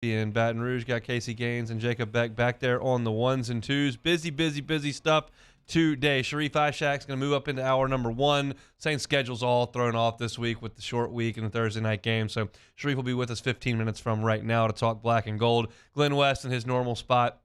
in Baton Rouge. Got Casey Gaines and Jacob Beck back there on the ones and twos. Busy stuff today. Sharie Fishak's going to move up into hour number one. Same schedule's all thrown off this week with the short week and the Thursday night game. So Sharie will be with us 15 minutes from right now to talk black and gold. Glenn West in his normal spot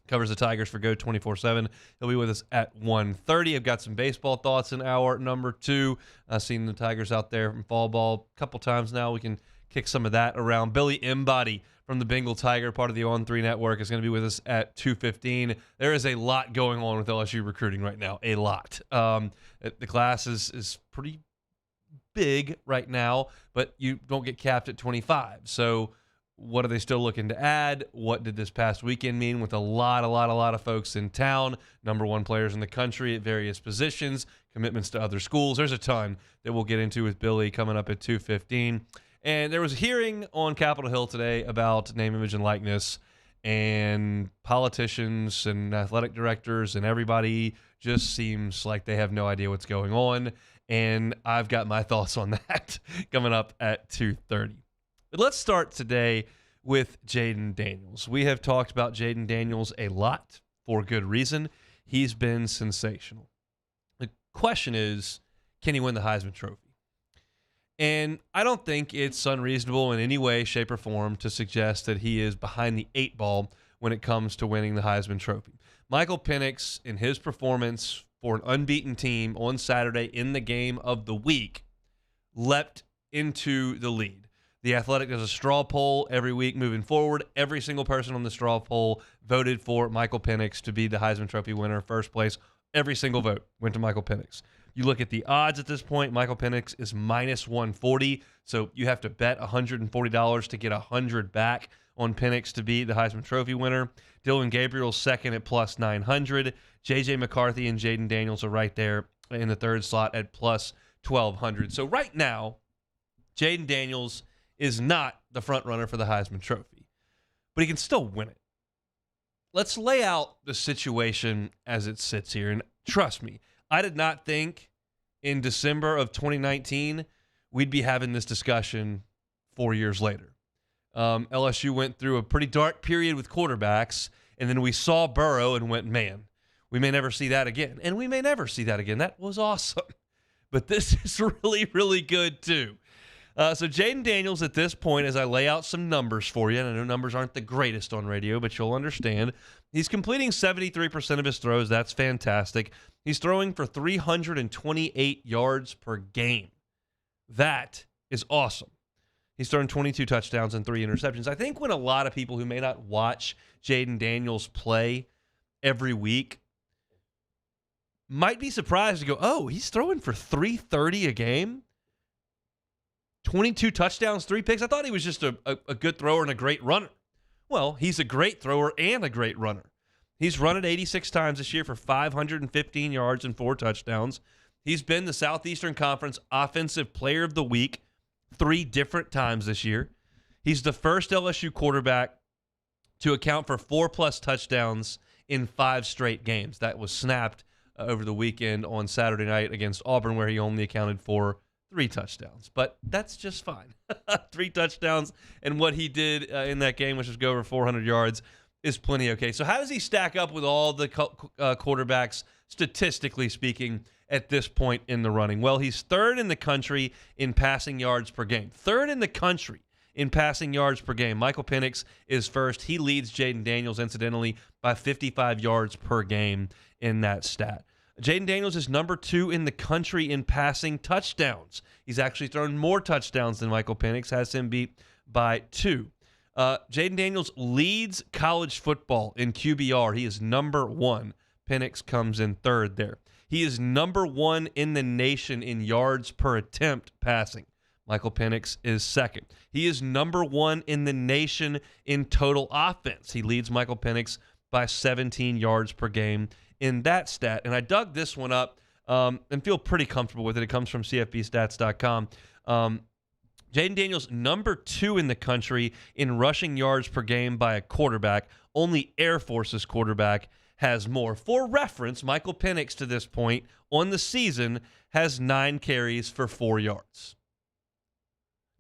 covers the Tigers for Go 24/7. He'll be with us at 1:30. I've got some baseball thoughts in hour number two. I've seen the Tigers out there in fall ball a couple times now. We can kick some of that around. Billy Embody from the Bengal Tiger, part of the On3 Network, is going to be with us at 2:15. There is a lot going on with LSU recruiting right now, a lot. The class is pretty big right now, but you don't get capped at 25. So what are they still looking to add? What did this past weekend mean with a lot of folks in town, number one players in the country at various positions, commitments to other schools? There's a ton that we'll get into with Billy coming up at 2:15. And there was a hearing on Capitol Hill today about name, image, and likeness, and politicians and athletic directors and everybody just seems like they have no idea what's going on. And I've got my thoughts on that coming up at 2:30. But let's start today with Jaden Daniels. We have talked about Jaden Daniels a lot for good reason. He's been sensational. The question is, can he win the Heisman Trophy? And I don't think it's unreasonable in any way, shape, or form to suggest that he is behind the eight ball when it comes to winning the Heisman Trophy. Michael Penix, in his performance for an unbeaten team on Saturday in the game of the week, leapt into the lead. The Athletic does a straw poll every week moving forward. Every single person on the straw poll voted for Michael Penix to be the Heisman Trophy winner, first place. Every single vote went to Michael Penix. You look at the odds at this point, Michael Penix is minus 140, so you have to bet $140 to get $100 back on Penix to be the Heisman Trophy winner. Dylan Gabriel's second at plus 900. J.J. McCarthy and Jaden Daniels are right there in the third slot at plus 1,200. So right now, Jaden Daniels is not the front runner for the Heisman Trophy, but he can still win it. Let's lay out the situation as it sits here, and trust me, I did not think in December of 2019 we'd be having this discussion 4 years later. LSU went through a pretty dark period with quarterbacks, and then we saw Burrow and went, man, we may never see that again. And we may never see that again. That was awesome. But this is really good too. So Jaden Daniels at this point, as I lay out some numbers for you, and I know numbers aren't the greatest on radio, but you'll understand, he's completing 73% of his throws. That's fantastic. He's throwing for 328 yards per game. That is awesome. He's thrown 22 touchdowns and 3 interceptions. I think when a lot of people who may not watch Jaden Daniels play every week might be surprised to go, oh, he's throwing for 330 a game? 22 touchdowns, 3 picks. I thought he was just a good thrower and a great runner. Well, he's a great thrower and a great runner. He's run it 86 times this year for 515 yards and 4 touchdowns. He's been the Southeastern Conference Offensive Player of the Week 3 different times this year. He's the first LSU quarterback to account for 4+ touchdowns in 5 straight games. That was snapped over the weekend on Saturday night against Auburn, where he only accounted for 3 touchdowns, but that's just fine. 3 touchdowns, and what he did in that game, which was go over 400 yards, is plenty okay. So how does he stack up with all the quarterbacks, statistically speaking, at this point in the running? Well, he's 3rd in the country in passing yards per game. 3rd in the country in passing yards per game. Michael Penix is 1st. He leads Jaden Daniels, incidentally, by 55 yards per game in that stat. Jaden Daniels is number 2 in the country in passing touchdowns. He's actually thrown more touchdowns than Michael Penix, has him beat by 2. Jaden Daniels leads college football in QBR. He is number 1. Penix comes in 3rd there. He is number 1 in the nation in yards per attempt passing. Michael Penix is 2nd. He is number 1 in the nation in total offense. He leads Michael Penix by 17 yards per game in that stat. And I dug this one up and feel pretty comfortable with it. It comes from CFBstats.com. Jaden Daniels, number 2 in the country in rushing yards per game by a quarterback. Only Air Force's quarterback has more. For reference, Michael Penix to this point on the season has 9 carries for 4 yards.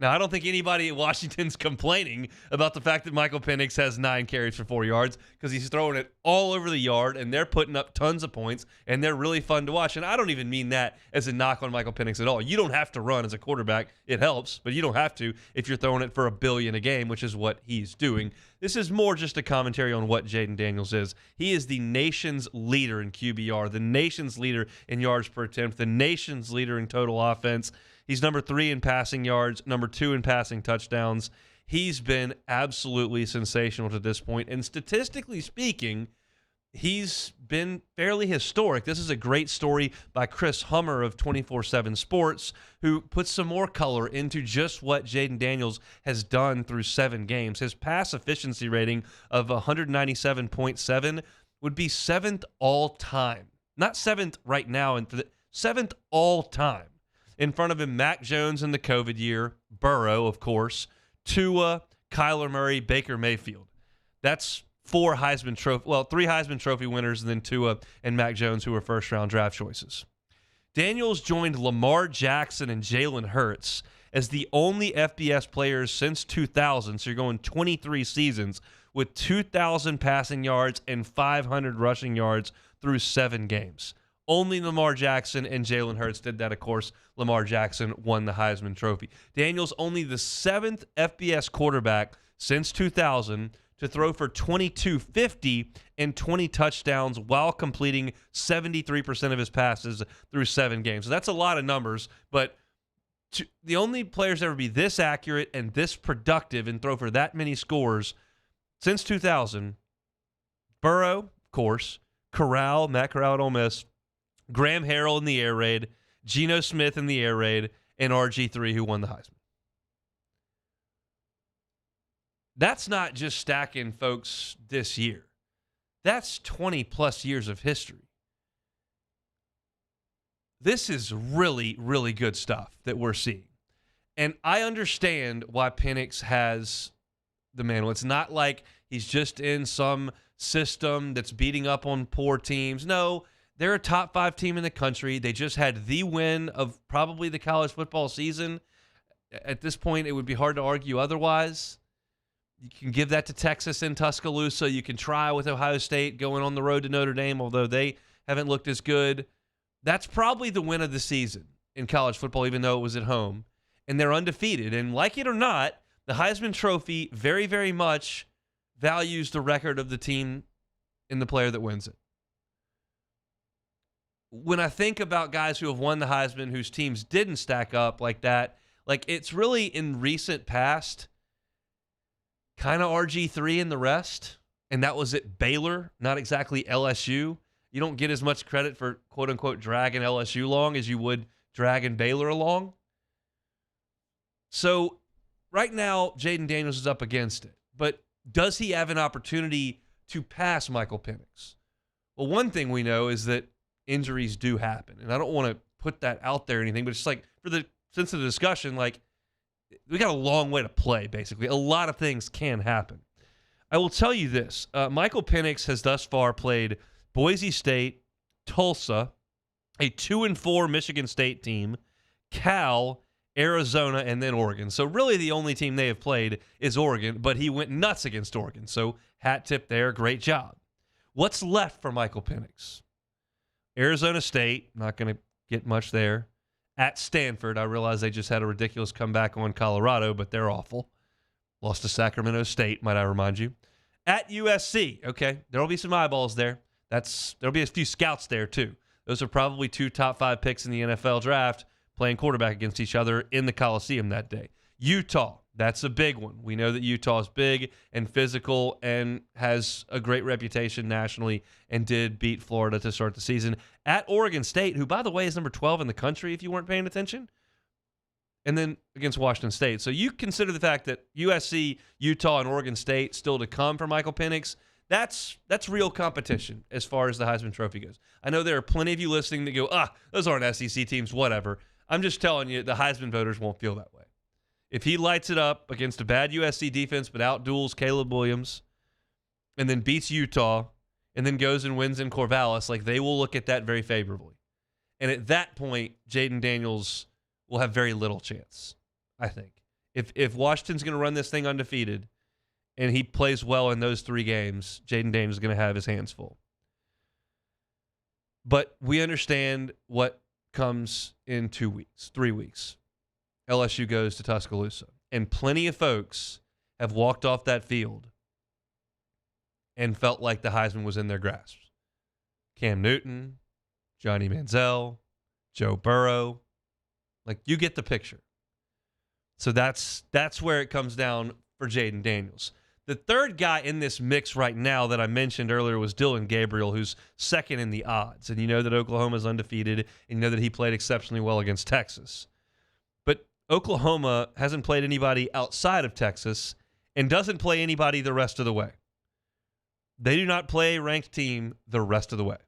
Now, I don't think anybody at Washington's complaining about the fact that Michael Penix has 9 carries for 4 yards because he's throwing it all over the yard, and they're putting up tons of points, and they're really fun to watch. And I don't even mean that as a knock on Michael Penix at all. You don't have to run as a quarterback. It helps, but you don't have to if you're throwing it for $1 billion a game, which is what he's doing. This is more just a commentary on what Jaden Daniels is. He is the nation's leader in QBR, the nation's leader in yards per attempt, the nation's leader in total offense. He's number 3 in passing yards, number 2 in passing touchdowns. He's been absolutely sensational to this point. And statistically speaking, he's been fairly historic. This is a great story by Chris Hummer of 24/7 Sports, who puts some more color into just what Jaden Daniels has done through 7 games. His pass efficiency rating of 197.7 would be 7th all time. Not 7th right now, 7th all time. In front of him, Mac Jones in the COVID year, Burrow, of course, Tua, Kyler Murray, Baker Mayfield. That's 3 Heisman Trophy winners, and then Tua and Mac Jones, who were first-round draft choices. Daniels joined Lamar Jackson and Jalen Hurts as the only FBS players since 2000, so you're going 23 seasons, with 2,000 passing yards and 500 rushing yards through 7 games. Only Lamar Jackson and Jalen Hurts did that, of course. Lamar Jackson won the Heisman Trophy. Daniels only the 7th FBS quarterback since 2000 to throw for 2,250 and 20 touchdowns while completing 73% of his passes through 7 games. So that's a lot of numbers, but the only players to ever be this accurate and this productive and throw for that many scores since 2000, Burrow, of course, Matt Corral at Ole Miss, Graham Harrell in the air raid, Geno Smith in the air raid, and RG3 who won the Heisman. That's not just stacking folks this year. That's 20-plus years of history. This is really, really good stuff that we're seeing. And I understand why Penix has the mantle. It's not like he's just in some system that's beating up on poor teams. No, they're a top 5 team in the country. They just had the win of probably the college football season. At this point, it would be hard to argue otherwise. You can give that to Texas in Tuscaloosa. You can try with Ohio State going on the road to Notre Dame, although they haven't looked as good. That's probably the win of the season in college football, even though it was at home. And they're undefeated. And like it or not, the Heisman Trophy very, very much values the record of the team and the player that wins it. When I think about guys who have won the Heisman whose teams didn't stack up like that, like it's really in recent past kind of RG3 and the rest, and that was at Baylor, not exactly LSU. You don't get as much credit for quote-unquote dragging LSU along as you would dragging Baylor along. So right now, Jaden Daniels is up against it, but does he have an opportunity to pass Michael Penix? Well, one thing we know is that injuries do happen, and I don't want to put that out there or anything, but it's like for the sense of the discussion, like we got a long way to play, basically. A lot of things can happen. I will tell you this. Michael Penix has thus far played Boise State, Tulsa, a 2-4 Michigan State team, Cal, Arizona, and then Oregon. So really the only team they have played is Oregon, but he went nuts against Oregon. So hat tip there. Great job. What's left for Michael Penix? Arizona State, not going to get much there. At Stanford, I realize they just had a ridiculous comeback on Colorado, but they're awful. Lost to Sacramento State, might I remind you. At USC, okay, there will be some eyeballs there. There'll be a few scouts there, too. Those are probably 2 top 5 picks in the NFL draft playing quarterback against each other in the Coliseum that day. Utah, that's a big one. We know that Utah is big and physical and has a great reputation nationally and did beat Florida to start the season. At Oregon State, who, by the way, is number 12 in the country if you weren't paying attention. And then against Washington State. So you consider the fact that USC, Utah, and Oregon State still to come for Michael Penix. That's real competition as far as the Heisman Trophy goes. I know there are plenty of you listening that go, those aren't SEC teams, whatever. I'm just telling you, the Heisman voters won't feel that way. If he lights it up against a bad USC defense but outduels Caleb Williams and then beats Utah and then goes and wins in Corvallis, like they will look at that very favorably. And at that point, Jaden Daniels will have very little chance, I think. If Washington's going to run this thing undefeated and he plays well in those 3 games, Jaden Daniels is going to have his hands full. But we understand what comes in 2 weeks, 3 weeks. LSU goes to Tuscaloosa. And plenty of folks have walked off that field and felt like the Heisman was in their grasp. Cam Newton, Johnny Manziel, Joe Burrow. Like, you get the picture. So that's where it comes down for Jaden Daniels. The third guy in this mix right now that I mentioned earlier was Dillon Gabriel, who's second in the odds. And you know that Oklahoma's undefeated, and you know that he played exceptionally well against Texas. But Oklahoma hasn't played anybody outside of Texas and doesn't play anybody the rest of the way. They do not play a ranked team the rest of the way.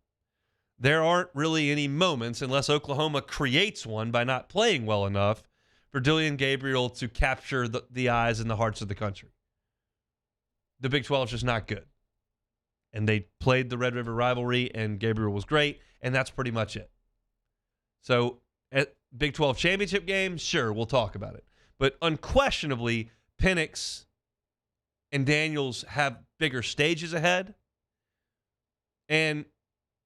There aren't really any moments, unless Oklahoma creates one by not playing well enough, for Dillon Gabriel to capture the eyes and the hearts of the country. The Big 12 is just not good. And they played the Red River rivalry, and Gabriel was great, and that's pretty much it. So, at Big 12 championship game, sure, we'll talk about it. But unquestionably, Penix and Daniels have bigger stages ahead. And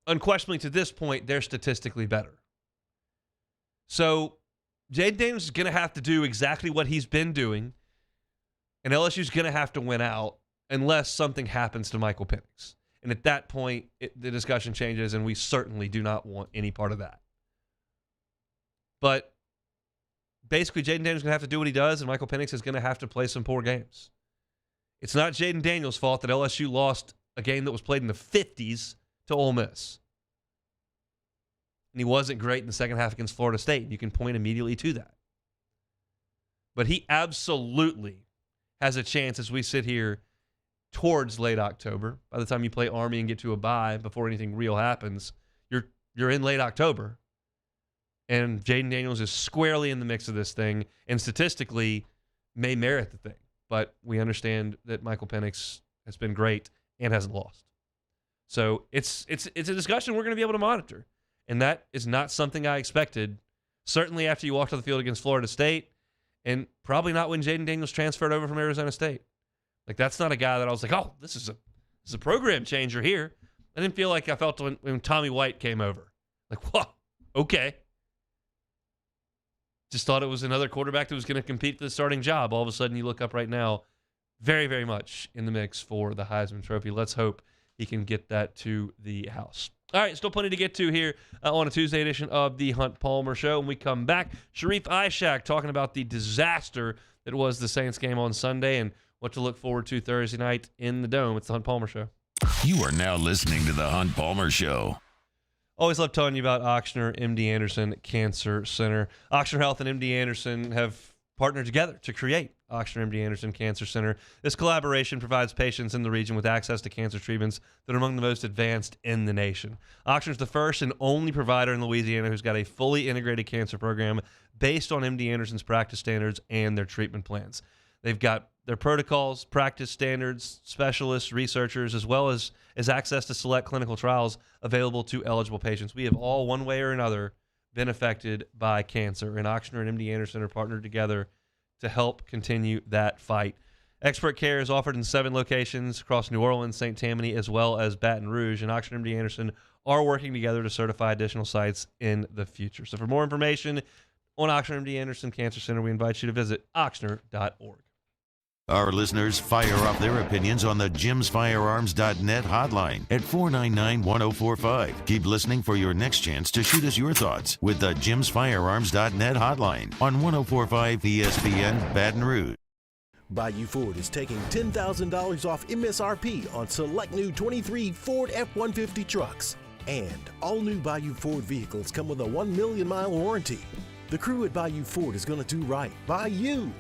unquestionably, to this point, they're statistically better. So, Jaden Daniels is going to have to do exactly what he's been doing, and LSU's going to have to win out unless something happens to Michael Penix. And at that point, the discussion changes, and we certainly do not want any part of that. But basically, Jaden Daniels is going to have to do what he does, and Michael Penix is going to have to play some poor games. It's not Jaden Daniels' fault that LSU lost a game that was played in the 50s to Ole Miss. And he wasn't great in the second half against Florida State. You can point immediately to that. But he absolutely has a chance as we sit here towards late October. By the time you play Army and get to a bye before anything real happens, you're in late October. And Jaden Daniels is squarely in the mix of this thing and statistically may merit the thing. But we understand that Michael Penix has been great and hasn't lost. So it's a discussion we're going to be able to monitor. And that is not something I expected, certainly after you walked off the field against Florida State, and probably not when Jaden Daniels transferred over from Arizona State. Like, that's not a guy that I was like, oh, this is a program changer here. I didn't feel like I felt when Tommy White came over. Like, whoa, okay. Just thought it was another quarterback that was going to compete for the starting job. All of a sudden, you look up right now, very, very much in the mix for the Heisman Trophy. Let's hope he can get that to the house. All right, still plenty to get to here on a Tuesday edition of the Hunt Palmer Show. When we come back, Sharie Ishak talking about the disaster that was the Saints game on Sunday and what to look forward to Thursday night in the Dome. It's the Hunt Palmer Show. You are now listening to the Hunt Palmer Show. Always love telling you about Ochsner MD Anderson Cancer Center. Ochsner Health and MD Anderson have partnered together to create Ochsner MD Anderson Cancer Center. This collaboration provides patients in the region with access to cancer treatments that are among the most advanced in the nation. Ochsner is the first and only provider in Louisiana who's got a fully integrated cancer program based on MD Anderson's practice standards and their treatment plans. They've got their protocols, practice standards, specialists, researchers, as well as access to select clinical trials available to eligible patients. We have all, one way or another, been affected by cancer, and Ochsner and MD Anderson are partnered together to help continue that fight. Expert care is offered in 7 locations across New Orleans, St. Tammany, as well as Baton Rouge, and Ochsner and MD Anderson are working together to certify additional sites in the future. So for more information on Ochsner MD Anderson Cancer Center, we invite you to visit ochsner.org. Our listeners fire off their opinions on the jimsfirearms.net hotline at 499-1045. Keep listening for your next chance to shoot us your thoughts with the jimsfirearms.net hotline on 1045 ESPN Baton Rouge. Bayou Ford is taking $10,000 off MSRP on select new 23 Ford F-150 trucks. And all new Bayou Ford vehicles come with a 1 million mile warranty. The crew at Bayou Ford is going to do right by you.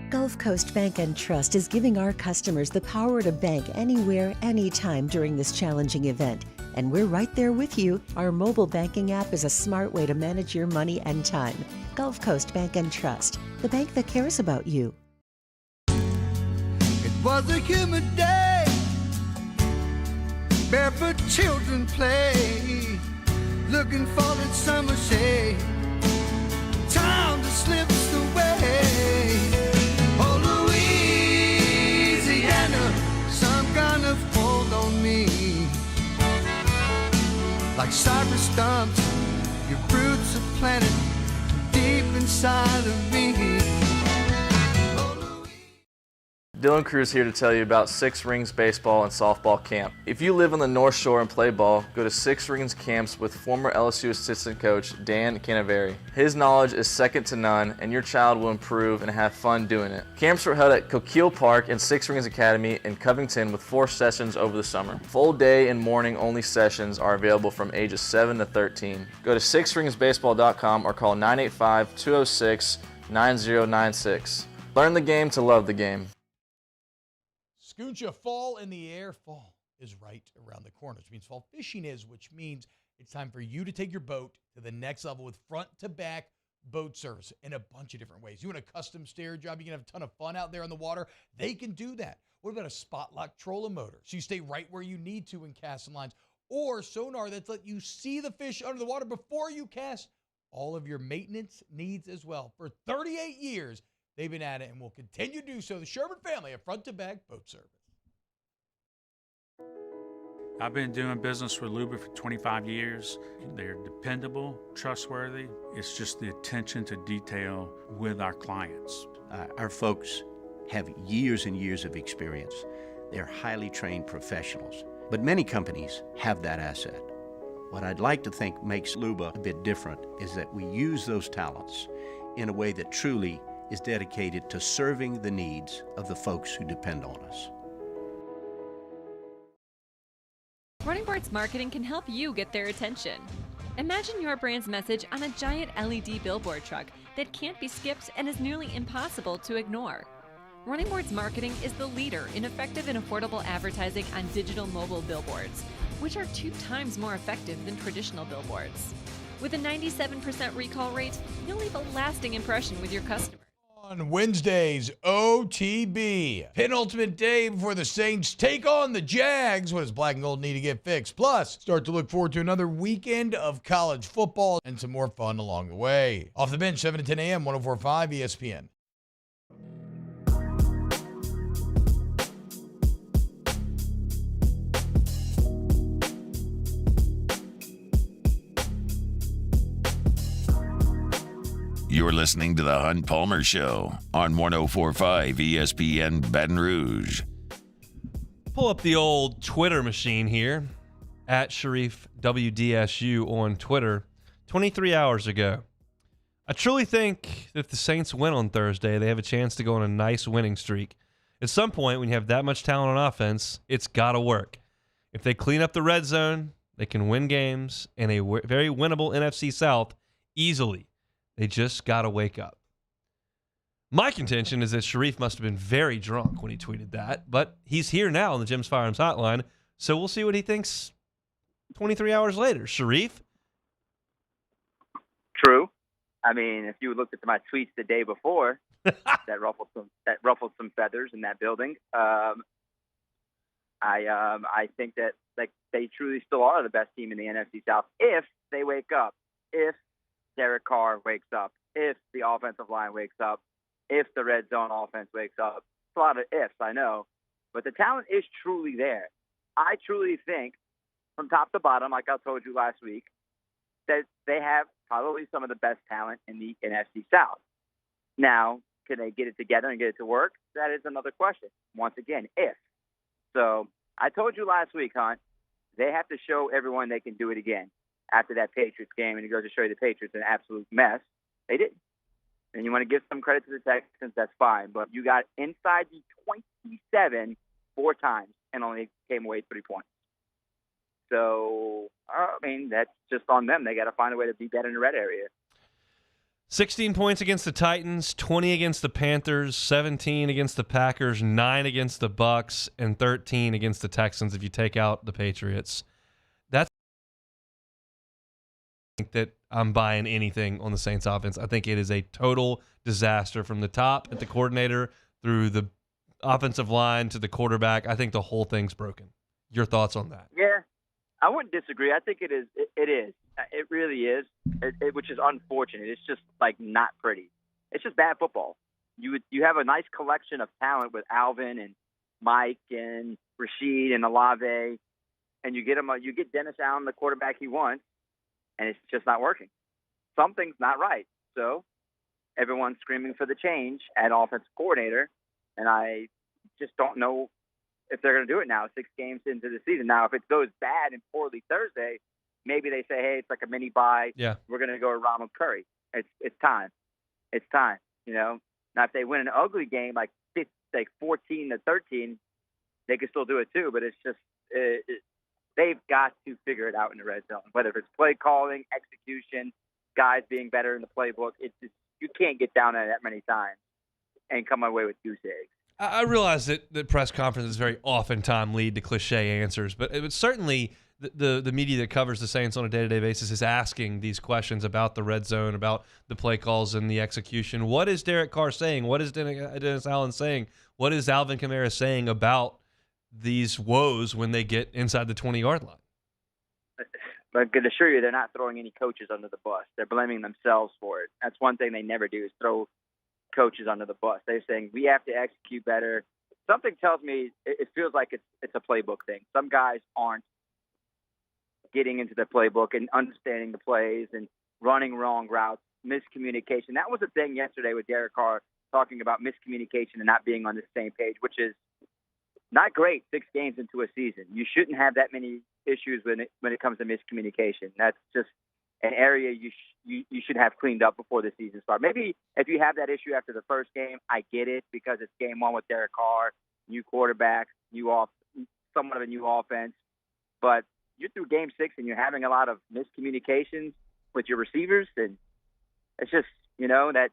Gulf Coast Bank and Trust is giving our customers the power to bank anywhere, anytime during this challenging event. And we're right there with you. Our mobile banking app is a smart way to manage your money and time. Gulf Coast Bank and Trust, the bank that cares about you. It was a humid day, barefoot children play, looking for that summer shade. Time to slip away. like cyber stumps. Your roots are planted deep inside of me. Dylan Cruz here to tell you about Six Rings Baseball and Softball Camp. If you live on the North Shore and play ball, go to Six Rings Camps with former LSU assistant coach Dan Canaveri. His knowledge is second to none, and your child will improve and have fun doing it. Camps were held at Coquille Park and Six Rings Academy in Covington with 4 sessions over the summer. Full day and morning only sessions are available from ages 7 to 13. Go to sixringsbaseball.com or call 985-206-9096. Learn the game to love the game. Scooncha, fall in the air. Fall is right around the corner, which means fall fishing is, which means it's time for you to take your boat to the next level with front-to-back boat service in a bunch of different ways. You want a custom stair job, you can have a ton of fun out there on the water. They can do that. What about a spot lock trolling motor? So you stay right where you need to in casting lines. Or sonar that's let you see the fish under the water before you cast. All of your maintenance needs as well. For 38 years, they've been at it and will continue to do so. The Sherman family of front-to-back boat service. I've been doing business with Luba for 25 years. They're dependable, trustworthy. It's just the attention to detail with our clients. Our folks have years and years of experience. They're highly trained professionals. But many companies have that asset. What I'd like to think makes Luba a bit different is that we use those talents in a way that truly is dedicated to serving the needs of the folks who depend on us. Running Boards Marketing can help you get their attention. Imagine your brand's message on a giant LED billboard truck that can't be skipped and is nearly impossible to ignore. Running Boards Marketing is the leader in effective and affordable advertising on digital mobile billboards, which are 2 times more effective than traditional billboards. With a 97% recall rate, you'll leave a lasting impression with your customers. On Wednesday's OTB, penultimate day before the Saints take on the Jags. What does black and gold need to get fixed? Plus, start to look forward to another weekend of college football and some more fun along the way. Off the bench, 7 to 10 a.m., 104.5 ESPN. You're listening to the Hunt Palmer Show on 104.5 ESPN Baton Rouge. Pull up the old Twitter machine here, at Sharif WDSU on Twitter, 23 hours ago. I truly think that if the Saints win on Thursday, they have a chance to go on a nice winning streak. At some point, when you have that much talent on offense, it's got to work. If they clean up the red zone, they can win games in a very winnable NFC South easily. They just got to wake up. My contention is that Sharif must have been very drunk when he tweeted that, but he's here now on the Jim's Firearms Hotline, so we'll see what he thinks 23 hours later. Sharif? True. I mean, if you looked at my tweets the day before, that ruffled some feathers in that building. I think that they truly still are the best team in the NFC South if they wake up, if Derek Carr wakes up, if the offensive line wakes up, if the red zone offense wakes up. It's a lot of ifs, I know, but the talent is truly there. I truly think, from top to bottom, like I told you last week, that they have probably some of the best talent in the NFC South. Now, can they get it together and get it to work? That is another question. Once again, if. So I told you last week, Hunt, they have to show everyone they can do it again. After that Patriots game, and it goes to show you the Patriots an absolute mess. They didn't. And you want to give some credit to the Texans, that's fine. But you got inside the 27 4 times and only came away 3 points. So, I mean, that's just on them. They got to find a way to be better in the red area. 16 points against the Titans, 20 against the Panthers, 17 against the Packers, 9 against the Bucks, and 13 against the Texans if you take out the Patriots. That's that I'm buying anything on the Saints offense. I think it is a total disaster from the top at the coordinator through the offensive line to the quarterback. I think the whole thing's broken. Your thoughts on that? Yeah, I wouldn't disagree. I think it is. It is. It really is, which is unfortunate. It's just, not pretty. It's just bad football. You have a nice collection of talent with Alvin and Mike and Rashid and Olave, and you get Dennis Allen the quarterback he wants, and it's just not working. Something's not right. So everyone's screaming for the change at offensive coordinator, and I just don't know if they're going to do it now, 6 games into the season. Now, if it goes bad and poorly Thursday, maybe they say, hey, it's like a mini bye. Yeah. We're going to go with Ronald Curry. It's time. It's time, you know. Now, if they win an ugly game like 14-13, they can still do it too. But it's just they've got to figure it out in the red zone, whether it's play calling, execution, guys being better in the playbook. It's just, you can't get down there that many times and come away with goose eggs. I realize that press conferences very oftentimes lead to cliche answers, but it was certainly the media that covers the Saints on a day-to-day basis is asking these questions about the red zone, about the play calls and the execution. What is Derek Carr saying? What is Dennis Allen saying? What is Alvin Kamara saying about these woes when they get inside the 20-yard line? But I can assure you they're not throwing any coaches under the bus. They're blaming themselves for it. That's one thing they never do is throw coaches under the bus. They're saying we have to execute better. Something tells me it feels like it's a playbook thing. Some guys aren't getting into the playbook and understanding the plays and running wrong routes, miscommunication. That was a thing yesterday with Derek Carr talking about miscommunication and not being on the same page, which is not great 6 games into a season. You shouldn't have that many issues when it comes to miscommunication. That's just an area you should have cleaned up before the season starts. Maybe if you have that issue after the first game, I get it because it's game 1 with Derek Carr, new quarterback, somewhat of a new offense. But you're through game 6 and you're having a lot of miscommunications with your receivers, and it's just, you know, that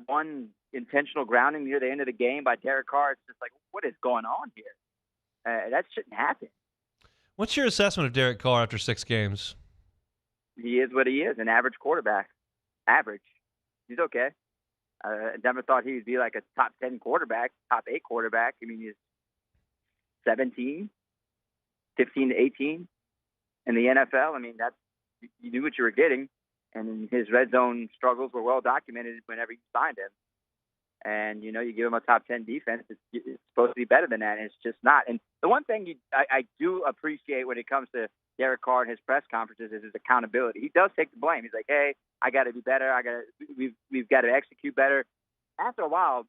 one intentional grounding near the end of the game by Derek Carr, it's just like, what is going on here? That shouldn't happen. What's your assessment of Derek Carr after 6 games? He is what he is, an average quarterback. Average. He's okay. I never thought he would be like a top 10 quarterback, top 8 quarterback. I mean, he's 17, 15 to 18 in the NFL. I mean, you knew what you were getting, and his red zone struggles were well documented whenever you signed him. And, you know, you give him a top 10 defense, it's supposed to be better than that, and it's just not. And the one thing I do appreciate when it comes to Derek Carr and his press conferences is his accountability. He does take the blame. He's like, hey, I got to be better. We've got to execute better. After a while,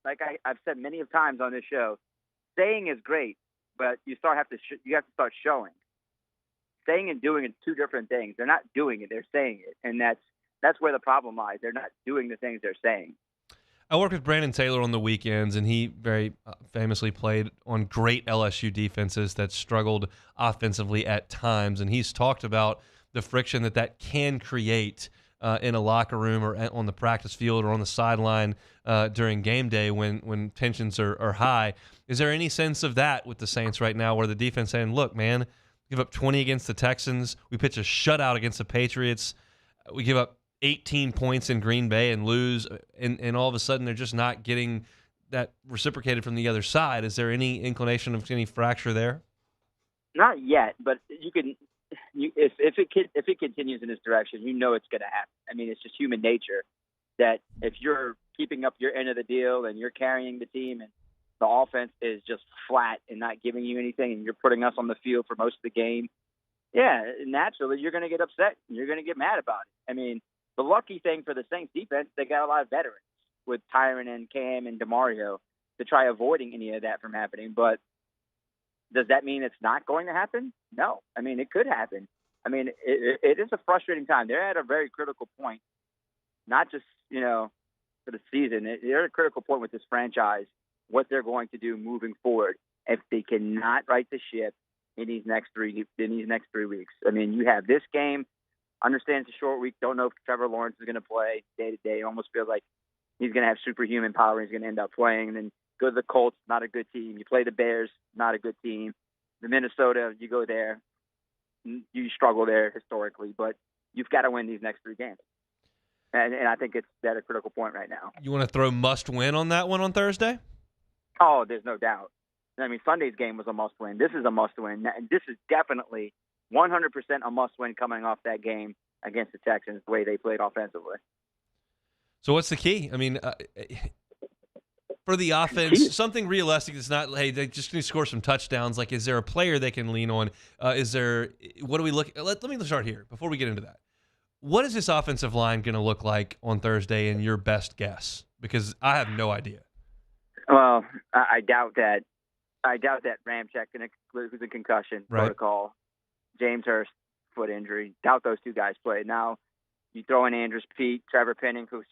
like I've said many of times on this show, saying is great, but you have to start showing. Saying and doing are 2 different things. They're not doing it; they're saying it, and that's where the problem lies. They're not doing the things they're saying. I worked with Brandon Taylor on the weekends, and he very famously played on great LSU defenses that struggled offensively at times. And he's talked about the friction that can create in a locker room or on the practice field or on the sideline during game day when tensions are high. Is there any sense of that with the Saints right now where the defense saying, look, man, give up 20 against the Texans. We pitch a shutout against the Patriots. We give up 18 points in Green Bay and lose, and all of a sudden they're just not getting that reciprocated from the other side. Is there any inclination of any fracture there? Not yet, but you can. If it continues in this direction, you know it's going to happen. I mean, it's just human nature that if you're keeping up your end of the deal and you're carrying the team and the offense is just flat and not giving you anything and you're putting us on the field for most of the game, yeah, naturally you're going to get upset and you're going to get mad about it. I mean, the lucky thing for the Saints defense, they got a lot of veterans with Tyron and Cam and DeMario to try avoiding any of that from happening. But does that mean it's not going to happen? No. I mean, it could happen. I mean, it is a frustrating time. They're at a very critical point, not just, you know, for the season. They're at a critical point with this franchise, what they're going to do moving forward if they cannot right the ship in these next 3 weeks. I mean, you have this game. Understand it's a short week. Don't know if Trevor Lawrence is going to play day to day. Almost feels like he's going to have superhuman power. He's going to end up playing. And then go to the Colts, not a good team. You play the Bears, not a good team. The Minnesota, you go there. You struggle there historically. But you've got to win these next 3 games. And I think it's at a critical point right now. You want to throw must-win on that one on Thursday? Oh, there's no doubt. I mean, Sunday's game was a must-win. This is a must-win. And this is definitely 100% a must-win coming off that game against the Texans, the way they played offensively. So what's the key? I mean, For the offense, something realistic that's not, hey, they just need to score some touchdowns. Like, is there a player they can lean on? What do we look at? Let me start here before we get into that. What is this offensive line going to look like on Thursday in your best guess? Because I have no idea. Well, I doubt that. I doubt that Ramczyk, who's in concussion protocol, James Hurst, foot injury. Doubt those two guys played. Now, you throw in Andrews Pete, Trevor Penning, who's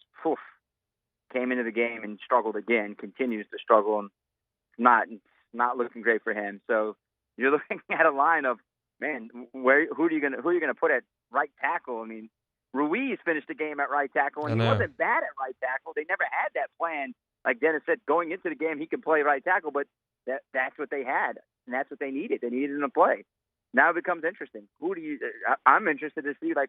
came into the game and struggled again, continues to struggle, and not looking great for him. So you're looking at a line of, man, who are you gonna put at right tackle? I mean, Ruiz finished the game at right tackle, and he wasn't bad at right tackle. They never had that plan. Like Dennis said, going into the game, he could play right tackle, but that's what they had, and that's what they needed. They needed him to play. Now it becomes interesting. I'm interested to see, like,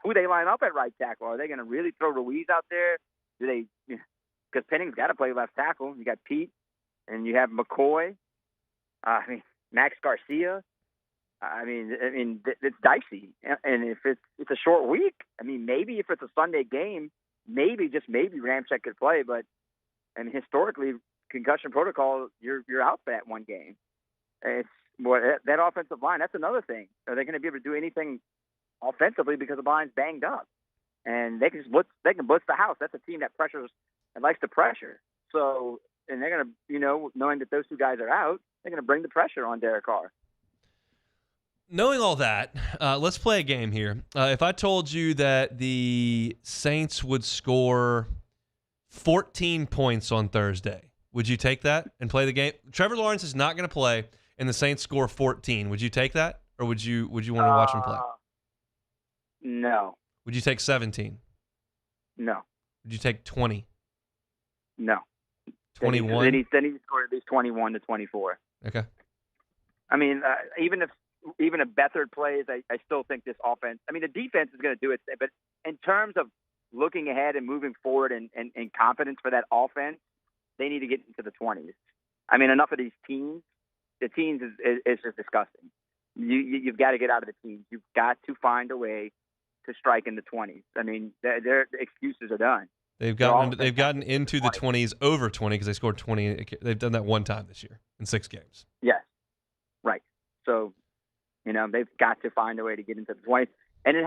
who they line up at right tackle. Are they going to really throw Ruiz out there? Because Penning's got to play left tackle. You got Pete, and you have McCoy. Max Garcia. It's dicey. And if it's a short week, maybe if it's a Sunday game, maybe Ramczyk could play. But historically, concussion protocol, you're out for that one game. That offensive line. That's another thing. Are they going to be able to do anything offensively because the line's banged up? And they can blitz the house. That's a team that pressures and likes to pressure. So, and they're going to, knowing that those two guys are out, they're going to bring the pressure on Derek Carr. Knowing all that, let's play a game here. If I told you that the Saints would score 14 points on Thursday, would you take that and play the game? Trevor Lawrence is not going to play, and the Saints score 14. Would you take that, or would you want to watch him play? No. Would you take 17? No. Would you take 20? No. 21? Then he scored at least 21 to 24. Okay. Even if Beathard plays, I still think this offense. The defense is going to do it, but in terms of looking ahead and moving forward and confidence for that offense, they need to get into the 20s. Enough of these teams. The teams is just disgusting. You've got to get out of the teams. You've got to find a way to strike in the 20s. Their excuses are done. They've gotten into the 20s over 20 because they scored 20. They've done that one time this year in 6 games. Yes, right. So, they've got to find a way to get into the 20s. And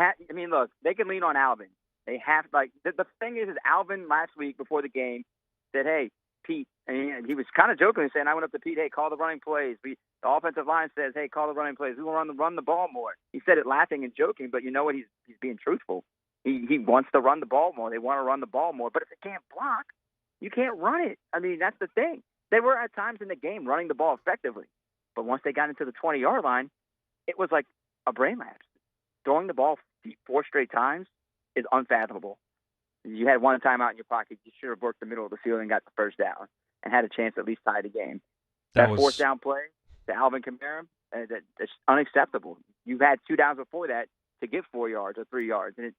look, they can lean on Alvin. They have the thing is Alvin last week before the game said, "Hey, Pete," and he was kind of jokingly saying, "I went up to Pete, hey, call the running plays." The offensive line says, "Hey, call the running plays. We want to run the ball more." He said it laughing and joking, but you know what? He's being truthful. He wants to run the ball more. They want to run the ball more. But if they can't block, you can't run it. That's the thing. They were at times in the game running the ball effectively. But once they got into the 20-yard line, it was like a brain lapse. Throwing the ball 4 straight times is unfathomable. You had one timeout in your pocket. You should have worked the middle of the field and got the first down and had a chance to at least tie the game. That fourth down play to Alvin Kamara, that's unacceptable. You've had 2 downs before that to get 4 yards or 3 yards. And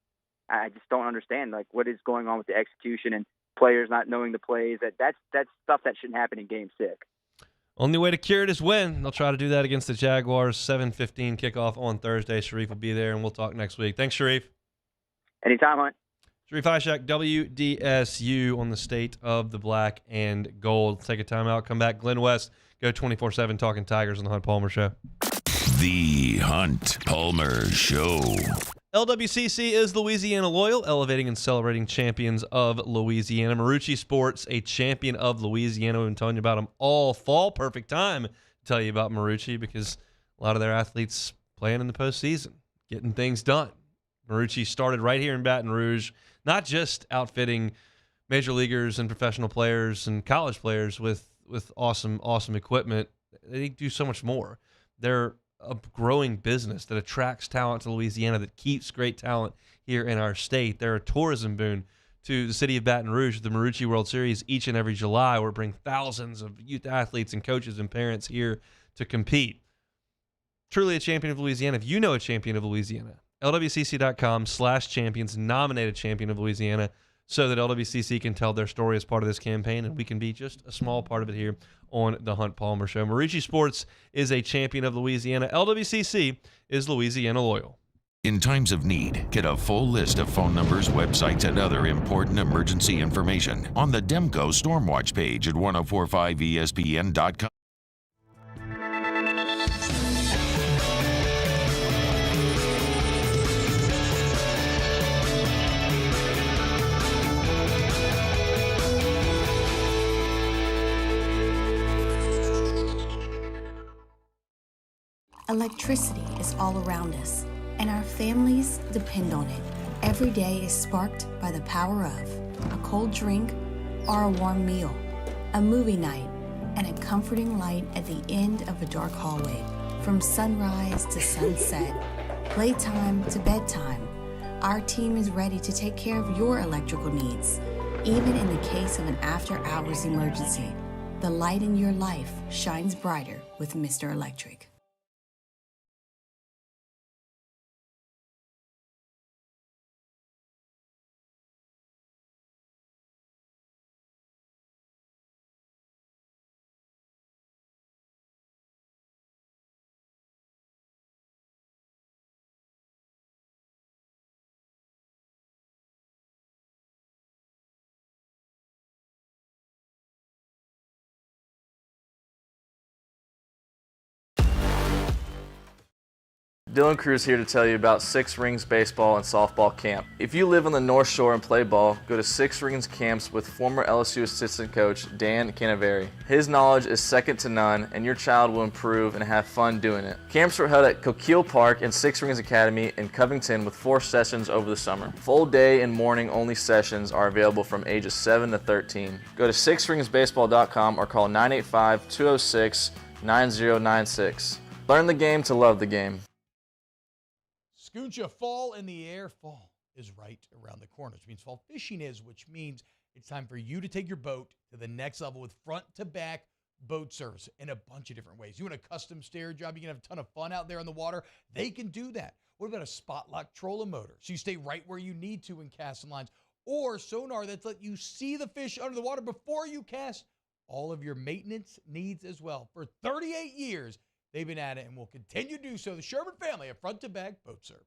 I just don't understand what is going on with the execution and players not knowing the plays. That's stuff that shouldn't happen in Game 6. Only way to cure it is win. They'll try to do that against the Jaguars. 7:15 kickoff on Thursday. Sharif will be there, and we'll talk next week. Thanks, Sharif. Anytime, Hunt. Sharif Ishak, WDSU on the state of the black and gold. Let's take a timeout. Come back. Glenn West, go 24/7 talking Tigers on the Hunt Palmer Show. The Hunt Palmer Show. LWCC is Louisiana loyal, elevating and celebrating champions of Louisiana. Marucci Sports, a champion of Louisiana. We've been telling you about them all fall. Perfect time to tell you about Marucci because a lot of their athletes playing in the postseason, getting things done. Marucci started right here in Baton Rouge, not just outfitting major leaguers and professional players and college players with awesome equipment. They do so much more. They're a growing business that attracts talent to Louisiana, that keeps great talent here in our state. They're a tourism boon to the city of Baton Rouge, the Marucci World Series each and every July, where it brings thousands of youth athletes and coaches and parents here to compete. Truly a champion of Louisiana. If you know a champion of Louisiana, LWCC.com/champions, nominate a champion of Louisiana so that LWCC can tell their story as part of this campaign, and we can be just a small part of it here on the Hunt Palmer Show. Marucci Sports is a champion of Louisiana. LWCC is Louisiana loyal. In times of need, get a full list of phone numbers, websites, and other important emergency information on the Demco Stormwatch page at 1045ESPN.com. Electricity is all around us, and our families depend on it. Every day is sparked by the power of a cold drink or a warm meal, a movie night, and a comforting light at the end of a dark hallway. From sunrise to sunset, playtime to bedtime, our team is ready to take care of your electrical needs, even in the case of an after-hours emergency. The light in your life shines brighter with Mr. Electric. Dylan Cruz here to tell you about Six Rings Baseball and Softball Camp. If you live on the North Shore and play ball, go to Six Rings Camps with former LSU assistant coach Dan Canaveri. His knowledge is second to none, and your child will improve and have fun doing it. Camps were held at Coquille Park and Six Rings Academy in Covington with 4 sessions over the summer. Full day and morning only sessions are available from ages 7 to 13. Go to sixringsbaseball.com or call 985-206-9096. Learn the game to love the game. Scooncha, fall in the air. Fall is right around the corner, which means fall fishing is, which means it's time for you to take your boat to the next level with front-to-back boat service in a bunch of different ways. You want a custom stair job, you can have a ton of fun out there on the water, they can do that. What about a spot lock trolling motor? So you stay right where you need to in casting lines, or sonar that's let you see the fish under the water before you cast. All of your maintenance needs as well. For 38 years, they've been at it and will continue to do so. The Sherman family of front-to-back boat service.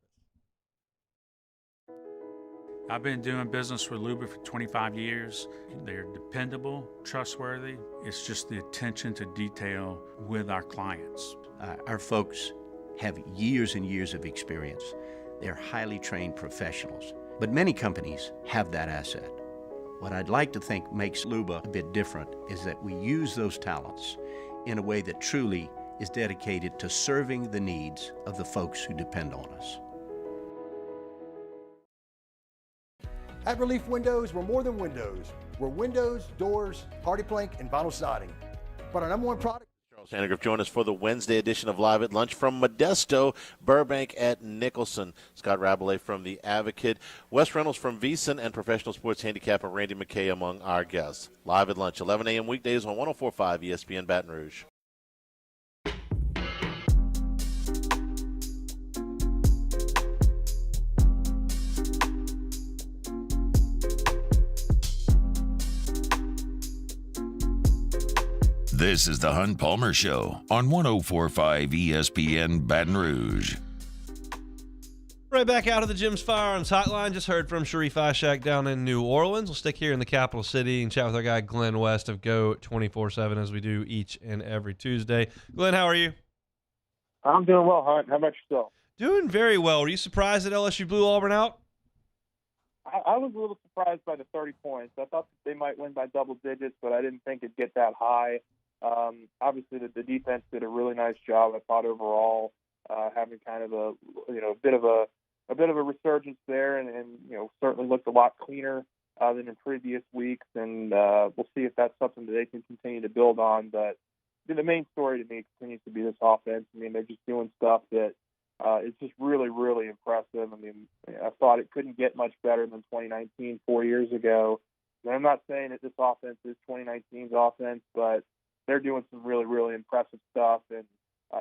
I've been doing business with Luba for 25 years. They're dependable, trustworthy. It's just the attention to detail with our clients. Our folks have years and years of experience. They're highly trained professionals. But many companies have that asset. What I'd like to think makes Luba a bit different is that we use those talents in a way that truly is dedicated to serving the needs of the folks who depend on us. At Relief Windows, we're more than windows. We're windows, doors, hardy plank, and vinyl siding. But our number one product... Charles Sandegriff joined us for the Wednesday edition of Live at Lunch from Modesto, Burbank at Nicholson. Scott Rabelais from The Advocate, Wes Reynolds from VEASAN, and professional sports handicapper Randy McKay among our guests. Live at Lunch, 11 a.m. weekdays on 104.5 ESPN Baton Rouge. This is the Hunt Palmer Show on 104.5 ESPN Baton Rouge. Right back out of the Jim's Firearms Hotline. Just heard from Sharie down in New Orleans. We'll stick here in the capital city and chat with our guy Glenn West of Go 24/7 as we do each and every Tuesday. Glenn, how are you? I'm doing well, Hunt. How about yourself? Doing very well. Were you surprised that LSU blew Auburn out? I was a little surprised by the 30 points. I thought they might win by double digits, but I didn't think it'd get that high. Obviously, the defense did a really nice job. I thought overall, having kind of a bit of a resurgence there, and certainly looked a lot cleaner than in previous weeks. And we'll see if that's something that they can continue to build on. But the main story to me continues to be this offense. I mean, they're just doing stuff that is just really, really impressive. I mean, I thought it couldn't get much better than 2019, 4 years ago. And I'm not saying that this offense is 2019's offense, but they're doing some really, really impressive stuff and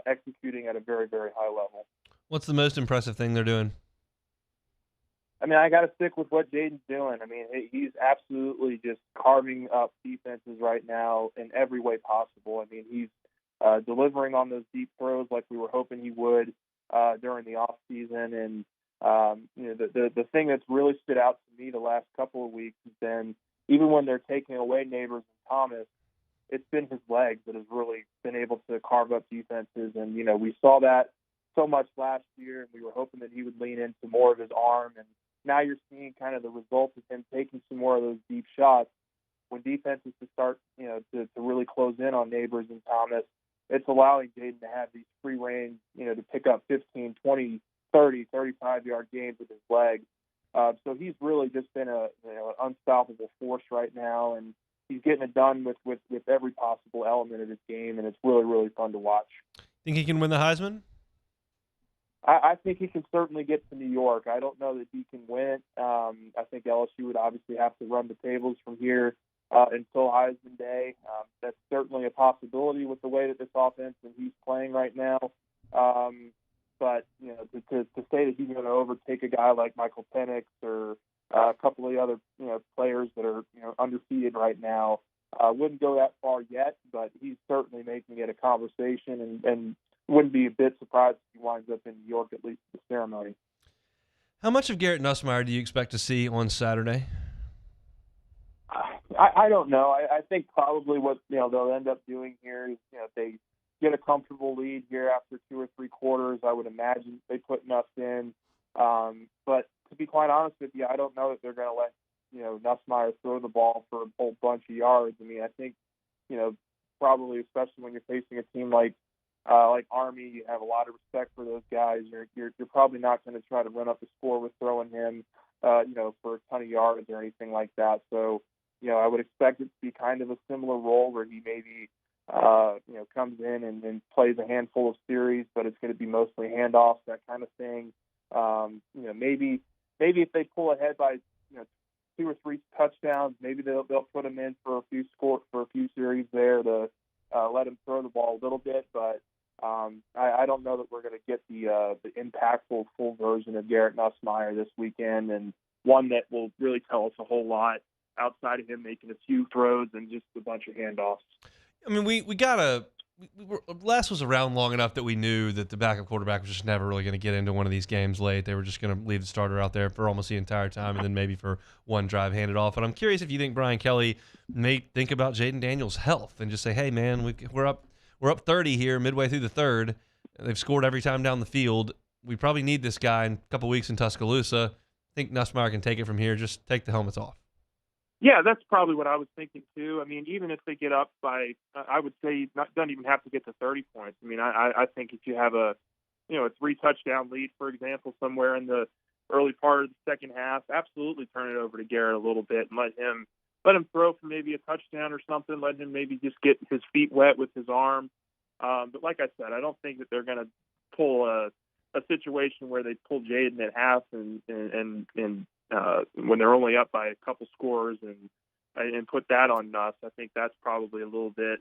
executing at a very, very high level. What's the most impressive thing they're doing? I mean, I got to stick with what Jaden's doing. I mean, he's absolutely just carving up defenses right now in every way possible. I mean, he's delivering on those deep throws like we were hoping he would during the offseason. And The thing that's really stood out to me the last couple of weeks has been, even when they're taking away Neighbors and Thomas, it's been his legs that has really been able to carve up defenses. And, we saw that so much last year, and we were hoping that he would lean into more of his arm. And now you're seeing kind of the result of him taking some more of those deep shots. When defenses to start, to really close in on Neighbors and Thomas, it's allowing Jaden to have these free reigns, to pick up 15, 20, 30, 35-yard games with his legs. So he's really just been an unstoppable force right now, and he's getting it done with every possible element of his game, and it's really, really fun to watch. Think he can win the Heisman? I think he can certainly get to New York. I don't know that he can win it. I think LSU would obviously have to run the tables from here until Heisman Day. That's certainly a possibility with the way that this offense and he's playing right now. But to say that he's going to overtake a guy like Michael Penix or a couple of the other players that are undefeated right now, wouldn't go that far yet. But he's certainly making it a conversation, and wouldn't be a bit surprised if he winds up in New York, at least at the ceremony. How much of Garrett Nussmeier do you expect to see on Saturday? I don't know. I think probably what they'll end up doing here is if they get a comfortable lead here after 2 or 3 quarters, I would imagine they put Nuss in. But to be quite honest with you, I don't know that they're going to let Nussmeier throw the ball for a whole bunch of yards. I mean, I think probably especially when you're facing a team like Army, you have a lot of respect for those guys. You're probably not going to try to run up the score with throwing him for a ton of yards or anything like that. So I would expect it to be kind of a similar role where he maybe comes in and plays a handful of series, but it's going to be mostly handoffs, that kind of thing. Maybe if they pull ahead by 2 or 3 touchdowns, maybe they'll put him in for a few series there to let him throw the ball a little bit. But I don't know that we're going to get the impactful full version of Garrett Nussmeier this weekend, and one that will really tell us a whole lot outside of him making a few throws and just a bunch of handoffs. I mean, we Les was around long enough that we knew that the backup quarterback was just never really going to get into one of these games late. They were just going to leave the starter out there for almost the entire time, and then maybe for one drive hand it off. And I'm curious if you think Brian Kelly may think about Jaden Daniels' health and just say, hey, man, we're up 30 here midway through the third. They've scored every time down the field. We probably need this guy in a couple weeks in Tuscaloosa. I think Nussmeier can take it from here. Just take the helmets off. Yeah, that's probably what I was thinking too. I mean, even if they get up by, I would say don't even have to get to 30 points. I mean, I think if you have a 3-touchdown lead, for example, somewhere in the early part of the second half, absolutely turn it over to Garrett a little bit and let him throw for maybe a touchdown or something. Let him maybe just get his feet wet with his arm. But like I said, I don't think that they're going to pull a situation where they pull Jaden at half and when they're only up by a couple scores and put that on Nuss. I think that's probably a little bit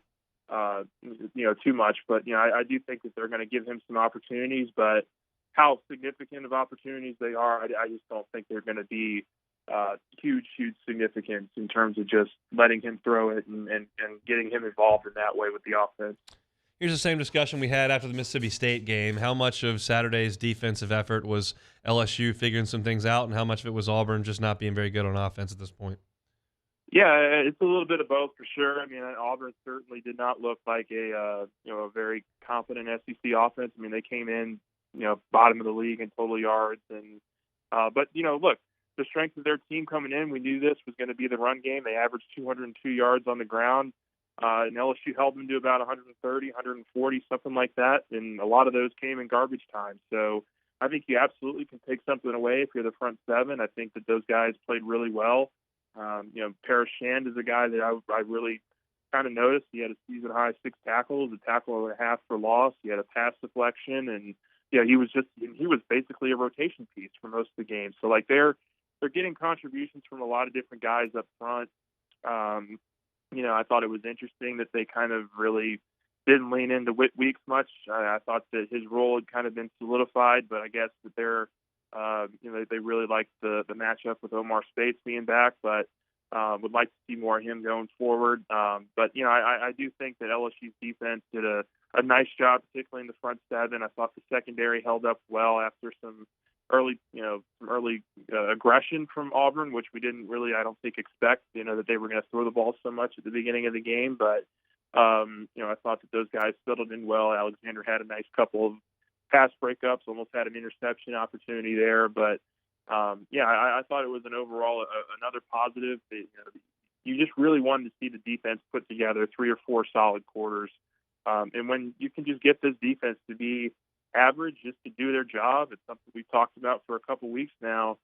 too much. But I do think that they're going to give him some opportunities. But how significant of opportunities they are, I just don't think they're going to be huge significance in terms of just letting him throw it and getting him involved in that way with the offense. Here's the same discussion we had after the Mississippi State game. How much of Saturday's defensive effort was LSU figuring some things out, and how much of it was Auburn just not being very good on offense at this point? Yeah, it's a little bit of both for sure. I mean, Auburn certainly did not look like a very competent SEC offense. I mean, they came in bottom of the league in total yards, and but look, the strength of their team coming in, we knew this was going to be the run game. They averaged 202 yards on the ground. And LSU held them to about 130, 140, something like that. And a lot of those came in garbage time. So I think you absolutely can take something away if you're the front seven. I think that those guys played really well. Parrish Shand is a guy that I really kind of noticed. He had a season-high 6 tackles, a tackle and a half for loss. He had a pass deflection. And, he was basically a rotation piece for most of the game. So, they're getting contributions from a lot of different guys up front. I thought it was interesting that they kind of really didn't lean into Whit Weeks much. I thought that his role had kind of been solidified, but I guess that they're, they really liked the matchup with Omar Spates being back, but would like to see more of him going forward. But I do think that LSU's defense did a nice job, particularly in the front seven. I thought the secondary held up well after some some early aggression from Auburn, which we didn't really, I don't think, expect, that they were going to throw the ball so much at the beginning of the game. But, I thought that those guys settled in well. Alexander had a nice couple of pass breakups, almost had an interception opportunity there. But, I thought it was an overall another positive. You just really wanted to see the defense put together 3 or 4 solid quarters. And when you can just get this defense to be average, just to do their job, it's something we've talked about for a couple weeks now.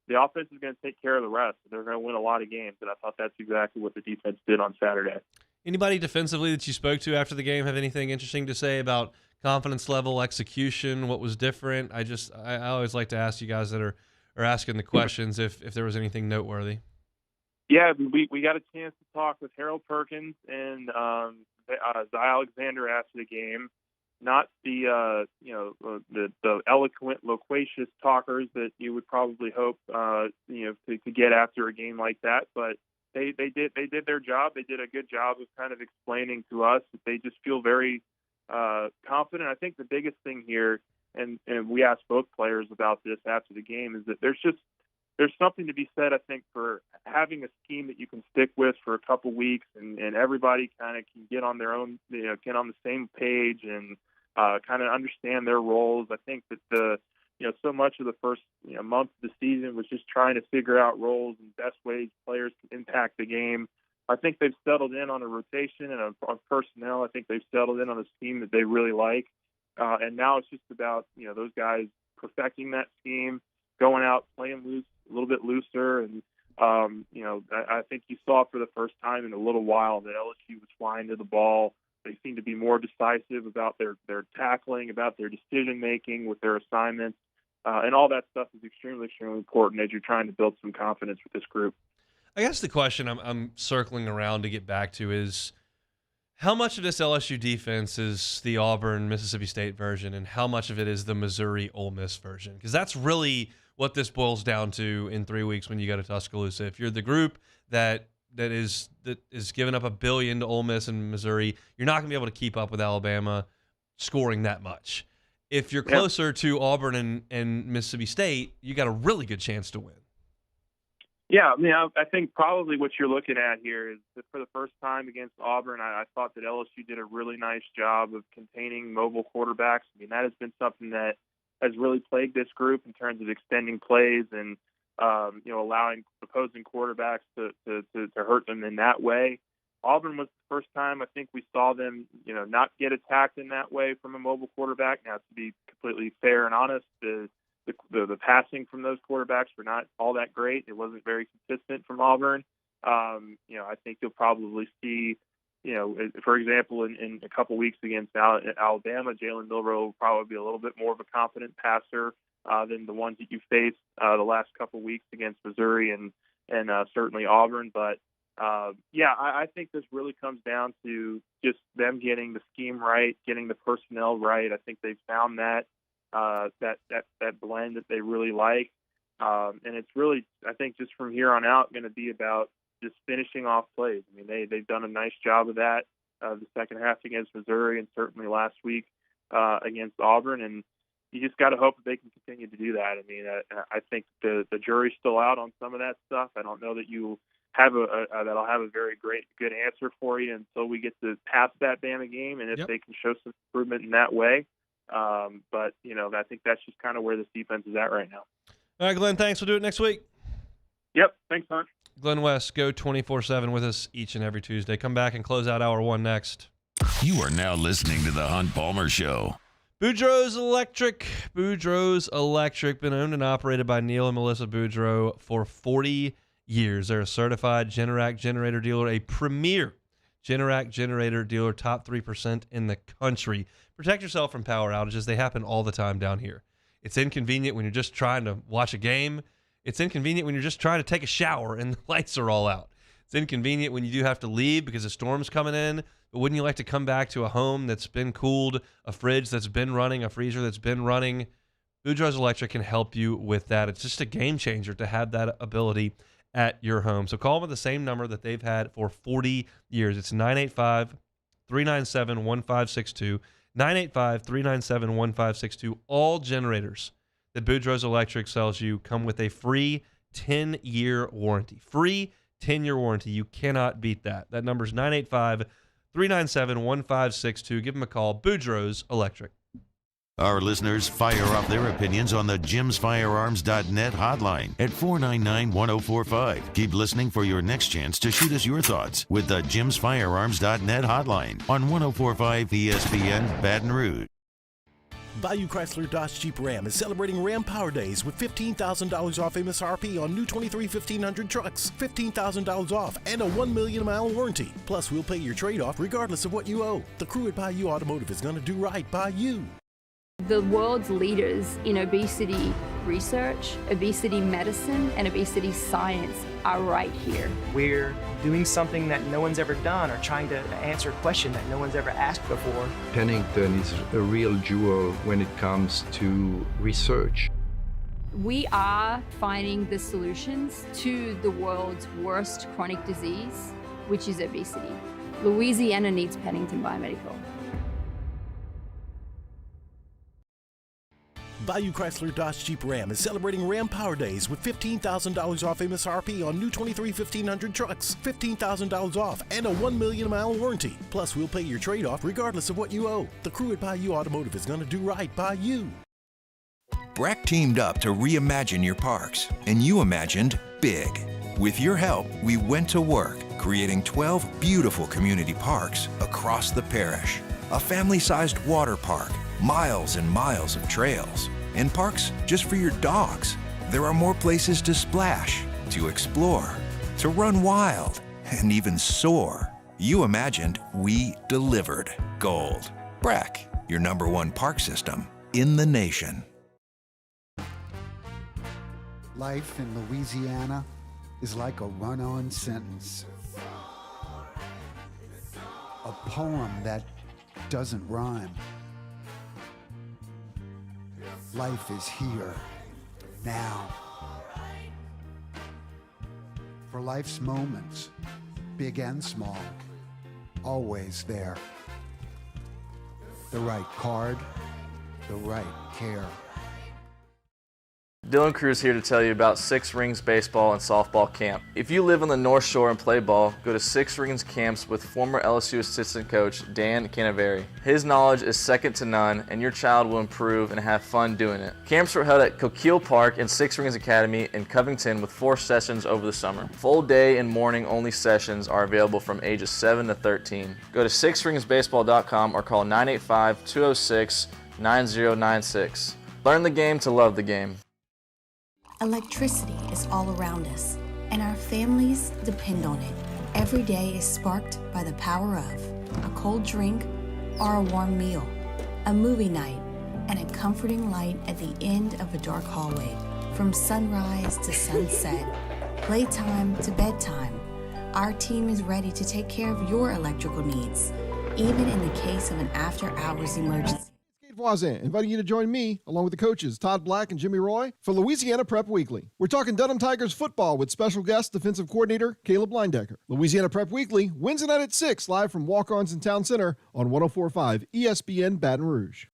The offense is going to take care of the rest. They're going to win a lot of games, and I thought that's exactly what the defense did on Saturday. Anybody defensively that you spoke to after the game have anything interesting to say about confidence level, execution, what was different? I always like to ask you guys that are asking the questions if there was anything noteworthy. Yeah, we got a chance to talk with Harold Perkins and Zy Alexander after the game. Not the eloquent, loquacious talkers that you would probably hope to get after a game like that, but they did their job. They did a good job of kind of explaining to us that they just feel very confident. I think the biggest thing here, and we asked both players about this after the game, is that there's something to be said, I think, for having a scheme that you can stick with for a couple weeks, and everybody kind of can get on their own, get on the same page and kind of understand their roles. I think that so much of the first month of the season was just trying to figure out roles and best ways players can impact the game. I think they've settled in on a rotation and on personnel. I think they've settled in on a scheme that they really like, and now it's just about those guys perfecting that scheme, going out playing loose, a little bit looser, and I think you saw for the first time in a little while that LSU was flying to the ball. They seem to be more decisive about their tackling, about their decision making with their assignments, and all that stuff is extremely, extremely important as you're trying to build some confidence with this group. I guess the question I'm circling around to get back to is how much of this LSU defense is the Auburn Mississippi State version, and how much of it is the Missouri Ole Miss version? Because that's really what this boils down to in 3 weeks when you go to Tuscaloosa. If you're the group that is giving up $1 billion to Ole Miss and Missouri, you're not going to be able to keep up with Alabama scoring that much. If you're closer to Auburn and Mississippi State, you got a really good chance to win. Yeah, I think probably what you're looking at here is that for the first time against Auburn, I thought that LSU did a really nice job of containing mobile quarterbacks. That has been something that has really plagued this group in terms of extending plays and allowing opposing quarterbacks to hurt them in that way. Auburn was the first time I think we saw them, not get attacked in that way from a mobile quarterback. Now, to be completely fair and honest, the passing from those quarterbacks were not all that great. It wasn't very consistent from Auburn. I think you'll probably see, for example, in a couple weeks against Alabama, Jalen Milroe will probably be a little bit more of a confident passer than the ones that you faced the last couple weeks against Missouri and certainly Auburn. But I think this really comes down to just them getting the scheme right, getting the personnel right. I think they've found that blend that they really like, and it's really, I think, just from here on out going to be about just finishing off plays. They've done a nice job of that the second half against Missouri and certainly last week against Auburn, and you just got to hope that they can continue to do that. I think the jury's still out on some of that stuff. I don't know that you have that'll have a very good answer for you until we get to past that Bama game, and if they can show some improvement in that way. But I think that's just kind of where this defense is at right now. All right, Glenn, thanks. We'll do it next week. Yep, thanks, Hunt. Glenn West, go 24/7 with us each and every Tuesday. Come back and close out hour one next. You are now listening to the Hunt Palmer Show. Boudreaux's Electric. Boudreaux's Electric, been owned and operated by Neil and Melissa Boudreaux for 40 years. They're a certified Generac generator dealer, a premier Generac generator dealer, top 3% in the country. Protect yourself from power outages. They happen all the time down here. It's inconvenient when you're just trying to watch a game. It's inconvenient when you're just trying to take a shower and the lights are all out. It's inconvenient when you do have to leave because a storm's coming in. But wouldn't you like to come back to a home that's been cooled, a fridge that's been running, a freezer that's been running? Boudreaux's Electric can help you with that. It's just a game changer to have that ability at your home. So call them at the same number that they've had for 40 years. It's 985-397-1562. 985-397-1562. All generators that Boudreaux's Electric sells you come with a free 10-year warranty. Free 10-year warranty. You cannot beat that. That number is 985-397-1562. Give them a call. Boudreaux's Electric. Our listeners fire off their opinions on the jimsfirearms.net hotline at 499-1045. Keep listening for your next chance to shoot us your thoughts with the jimsfirearms.net hotline on 1045 ESPN Baton Rouge. Bayou Chrysler Dodge Jeep Ram is celebrating Ram Power Days with $15,000 off MSRP on new 23 1500 trucks, $15,000 off, and a 1 million mile warranty. Plus, we'll pay your trade-off regardless of what you owe. The crew at Bayou Automotive is going to do right by you. The world's leaders in obesity research, obesity medicine, and obesity science are right here. We're doing something that no one's ever done or trying to answer a question that no one's ever asked before. Pennington is a real jewel when it comes to research. We are finding the solutions to the world's worst chronic disease, which is obesity. Louisiana needs Pennington Biomedical. Bayou Chrysler Dodge Jeep Ram is celebrating Ram Power Days with $15,000 off MSRP on new 23 1500 trucks, $15,000 off, and a 1 million mile warranty. Plus, we'll pay your trade-off regardless of what you owe. The crew at Bayou Automotive is going to do right by you. Breck teamed up to reimagine your parks, and you imagined big. With your help, we went to work, creating 12 beautiful community parks across the parish. A family-sized water park, miles and miles of trails, and parks just for your dogs. There are more places to splash, to explore, to run wild, and even soar. You imagined, we delivered. Gold. Breck, your #1 park system in the nation. Life in Louisiana is like a run-on sentence. A poem that doesn't rhyme. Life is here, now. For life's moments, big and small, always there. The right card, the right care. Dylan Cruz here to tell you about Six Rings Baseball and Softball Camp. If you live on the North Shore and play ball, go to Six Rings Camps with former LSU assistant coach Dan Canaveri. His knowledge is second to none, and your child will improve and have fun doing it. Camps were held at Coquille Park and Six Rings Academy in Covington with 4 sessions over the summer. Full day and morning only sessions are available from ages 7 to 13. Go to sixringsbaseball.com or call 985-206-9096. Learn the game to love the game. Electricity is all around us, and our families depend on it. Every day is sparked by the power of a cold drink or a warm meal, a movie night, and a comforting light at the end of a dark hallway. From sunrise to sunset, playtime to bedtime, our team is ready to take care of your electrical needs, even in the case of an after-hours emergency. Voisin, inviting you to join me, along with the coaches Todd Black and Jimmy Roy, for Louisiana Prep Weekly. We're talking Dedham Tigers football with special guest defensive coordinator Caleb Leindecker. Louisiana Prep Weekly, Wednesday night at 6, live from Walk-Ons in Town Center on 104.5 ESPN Baton Rouge.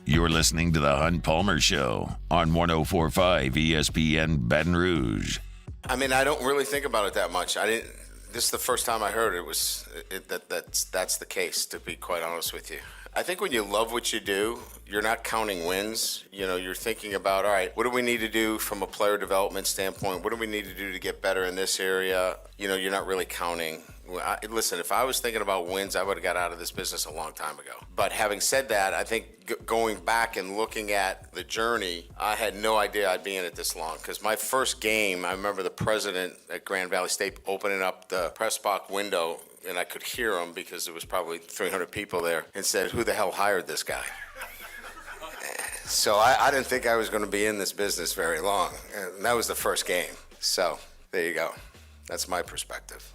You're listening to the Hunt Palmer Show on 104.5 ESPN Baton Rouge. I mean, I don't really think about it that much. This is the first time I heard that's the case, to be quite honest with you. I think when you love what you do, you're not counting wins. You know, you're thinking about, all right, what do we need to do from a player development standpoint? What do we need to do to get better in this area? You know, you're not really counting. Listen, if I was thinking about wins, I would have got out of this business a long time ago. But having said that, I think going back and looking at the journey, I had no idea I'd be in it this long. Because my first game, I remember the president at Grand Valley State opening up the press box window, and I could hear him because there was probably 300 people there, and said, "Who the hell hired this guy?" So I didn't think I was going to be in this business very long. And that was the first game. So there you go. That's my perspective.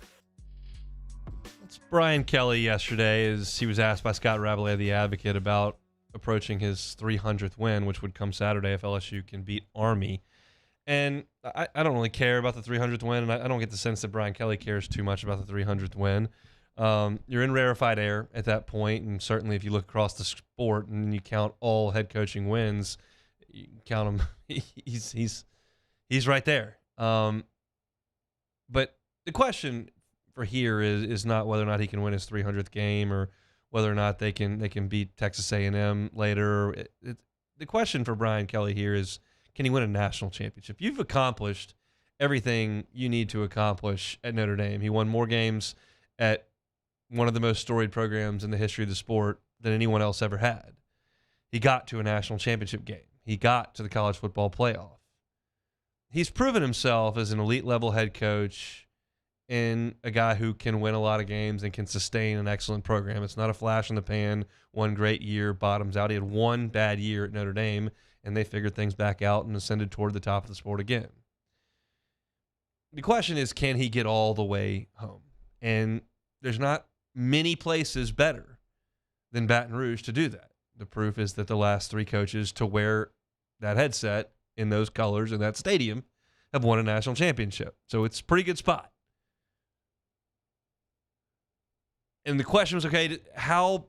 Brian Kelly yesterday, as he was asked by Scott Rabelais of The Advocate about approaching his 300th win, which would come Saturday if LSU can beat Army. And I don't really care about the 300th win, and I don't get the sense that Brian Kelly cares too much about the 300th win. You're in rarefied air at that point, and certainly if you look across the sport and you count all head coaching wins, you count him, he's right there. But the question for here is not whether or not he can win his 300th game or whether or not they can beat Texas A&M later. The question for Brian Kelly here is, can he win a national championship? You've accomplished everything you need to accomplish at Notre Dame. He won more games at one of the most storied programs in the history of the sport than anyone else ever had. He got to a national championship game. He got to the college football playoff. He's proven himself as an elite level head coach and a guy who can win a lot of games and can sustain an excellent program. It's not a flash in the pan, one great year, bottoms out. He had one bad year at Notre Dame, and they figured things back out and ascended toward the top of the sport again. The question is, can he get all the way home? And there's not many places better than Baton Rouge to do that. The proof is that the last three coaches to wear that headset in those colors in that stadium have won a national championship. So it's a pretty good spot. And the question was, okay, how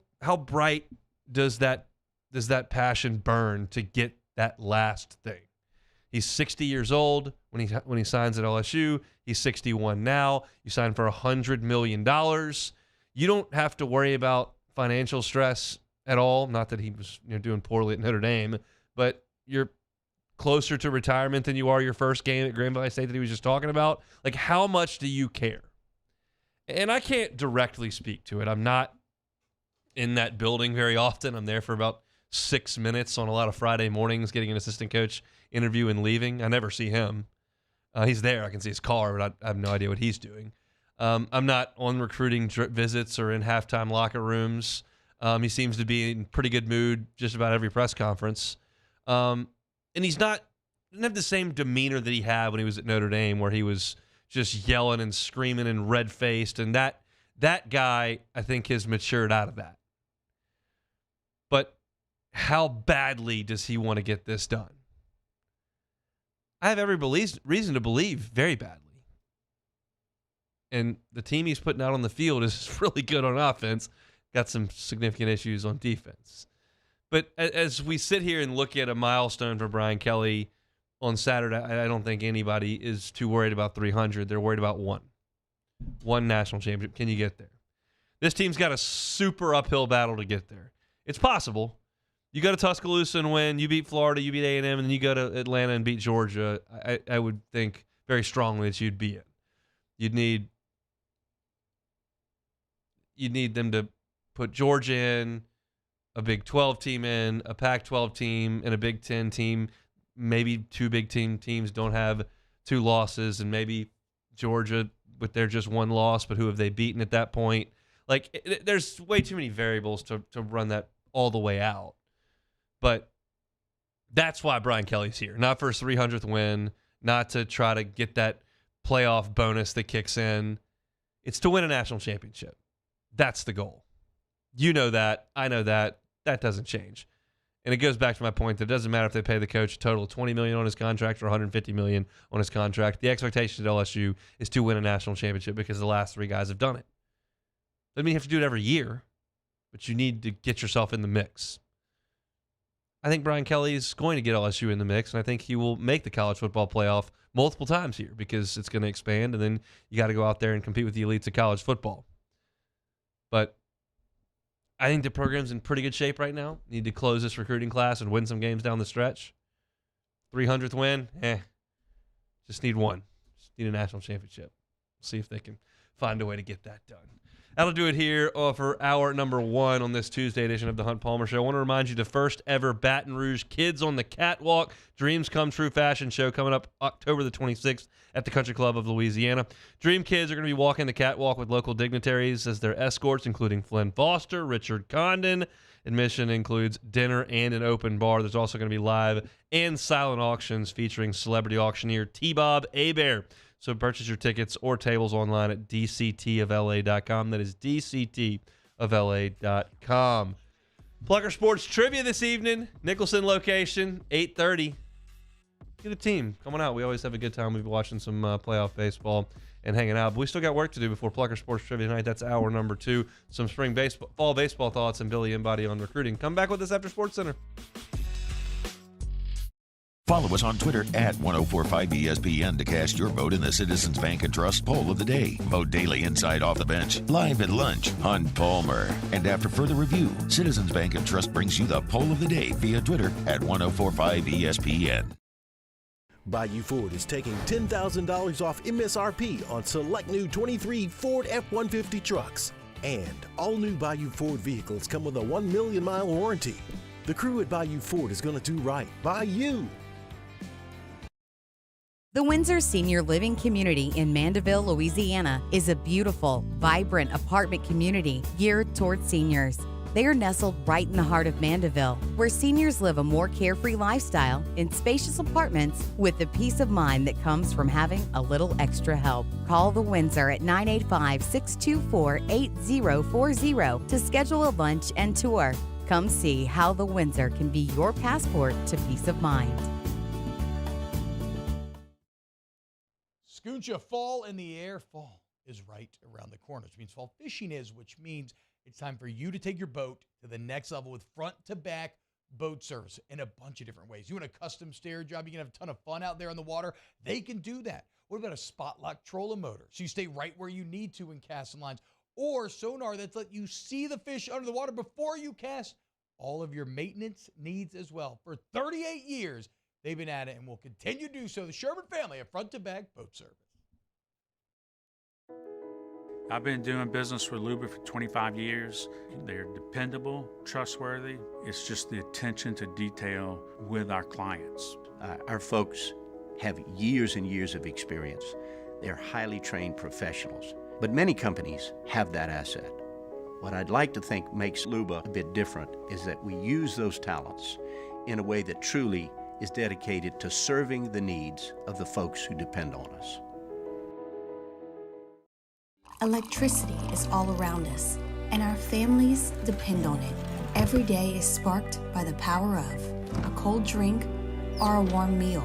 bright does that passion burn to get that last thing? He's 60 years old when he signs at LSU. He's 61 now. You sign for $100 million. You don't have to worry about financial stress at all. Not that he was doing poorly at Notre Dame, but you're closer to retirement than you are your first game at Grand Valley State that he was just talking about. Like, how much do you care? And I can't directly speak to it. I'm not in that building very often. I'm there for about 6 minutes on a lot of Friday mornings getting an assistant coach interview and leaving. I never see him. He's there. I can see his car, but I have no idea what he's doing. I'm not on recruiting visits or in halftime locker rooms. He seems to be in pretty good mood just about every press conference. And doesn't have the same demeanor that he had when he was at Notre Dame, where he was just yelling and screaming and red-faced. And that guy, I think, has matured out of that. But how badly does he want to get this done? I have every reason to believe very badly. And the team he's putting out on the field is really good on offense. Got some significant issues on defense. But as we sit here and look at a milestone for Brian Kelly on Saturday, I don't think anybody is too worried about 300. They're worried about one national championship. Can you get there? This team's got a super uphill battle to get there. It's possible. You go to Tuscaloosa and win. You beat Florida. You beat A&M, and then you go to Atlanta and beat Georgia. I would think very strongly that you'd be it. You'd need them to put Georgia in, a Big 12 team in, a Pac-12 team, and a Big 10 team. Maybe two Big Ten teams don't have two losses, and maybe Georgia with their just one loss, but who have they beaten at that point? Like, there's way too many variables to run that all the way out. But that's why Brian Kelly's here. Not for his 300th win, not to try to get that playoff bonus that kicks in. It's to win a national championship. That's the goal. You know that. I know that. That doesn't change. And it goes back to my point that it doesn't matter if they pay the coach a total of $20 million on his contract or $150 million on his contract. The expectation at LSU is to win a national championship because the last three guys have done it. Doesn't mean you have to do it every year, but you need to get yourself in the mix. I think Brian Kelly is going to get LSU in the mix, and I think he will make the college football playoff multiple times here because it's going to expand, and then you got to go out there and compete with the elites of college football. But I think the program's in pretty good shape right now. Need to close this recruiting class and win some games down the stretch. 300th win, just need one. Just need a national championship. See if they can find a way to get that done. That'll do it here for hour number 1 on this Tuesday edition of the Hunt Palmer Show. I want to remind you the first ever Baton Rouge Kids on the Catwalk Dreams Come True fashion show coming up October the 26th at the Country Club of Louisiana. Dream Kids are going to be walking the catwalk with local dignitaries as their escorts, including Flynn Foster, Richard Condon. Admission includes dinner and an open bar. There's also going to be live and silent auctions featuring celebrity auctioneer T-Bob Hebert. So purchase your tickets or tables online at dctofla.com. That is dctofla.com. Plucker Sports Trivia this evening. Nicholson location, 8:30. get a team. Come on out. We always have a good time. We've been watching some playoff baseball and hanging out. But we still got work to do before Plucker Sports Trivia tonight. That's hour number 2. Some fall baseball thoughts and Billy Embody on recruiting. Come back with us after Sports Center. Follow us on Twitter at 1045ESPN to cast your vote in the Citizens Bank and Trust Poll of the Day. Vote daily inside Off the Bench, live at lunch on Palmer. And after further review, Citizens Bank and Trust brings you the Poll of the Day via Twitter at 1045ESPN. Bayou Ford is taking $10,000 off MSRP on select new 23 Ford F-150 trucks. And all new Bayou Ford vehicles come with a 1 million mile warranty. The crew at Bayou Ford is going to do right by you. The Windsor Senior Living Community in Mandeville, Louisiana is a beautiful, vibrant apartment community geared toward seniors. They are nestled right in the heart of Mandeville, where seniors live a more carefree lifestyle in spacious apartments with the peace of mind that comes from having a little extra help. Call the Windsor at 985-624-8040 to schedule a lunch and tour. Come see how the Windsor can be your passport to peace of mind. Scooncha fall in the air. Fall is right around the corner, which means fall fishing is, which means it's time for you to take your boat to the next level with front-to-back boat service in a bunch of different ways. You want a custom stair job, you can have a ton of fun out there on the water. They can do that. What about a spot lock trolling motor? So you stay right where you need to in casting lines. Or sonar that's let you see the fish under the water before you cast. All of your maintenance needs as well. For 38 years, they've been at it and will continue to do so. The Sherman family of front-to-back boat service. I've been doing business with Luba for 25 years. They're dependable, trustworthy. It's just the attention to detail with our clients. Our folks have years and years of experience. They're highly trained professionals. But many companies have that asset. What I'd like to think makes Luba a bit different is that we use those talents in a way that truly is dedicated to serving the needs of the folks who depend on us. Electricity is all around us, and our families depend on it. Every day is sparked by the power of a cold drink or a warm meal,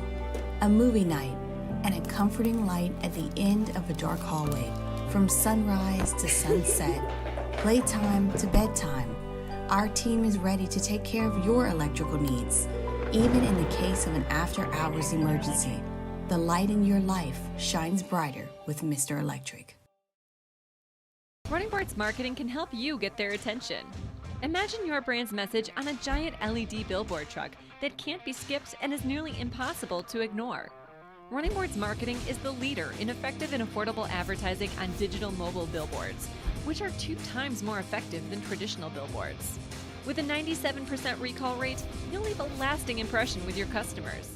a movie night, and a comforting light at the end of a dark hallway. From sunrise to sunset, playtime to bedtime, our team is ready to take care of your electrical needs. Even in the case of an after-hours emergency, the light in your life shines brighter with Mr. Electric. Running Boards Marketing can help you get their attention. Imagine your brand's message on a giant LED billboard truck that can't be skipped and is nearly impossible to ignore. Running Boards Marketing is the leader in effective and affordable advertising on digital mobile billboards, which are 2 times more effective than traditional billboards. With a 97% recall rate, you'll leave a lasting impression with your customers.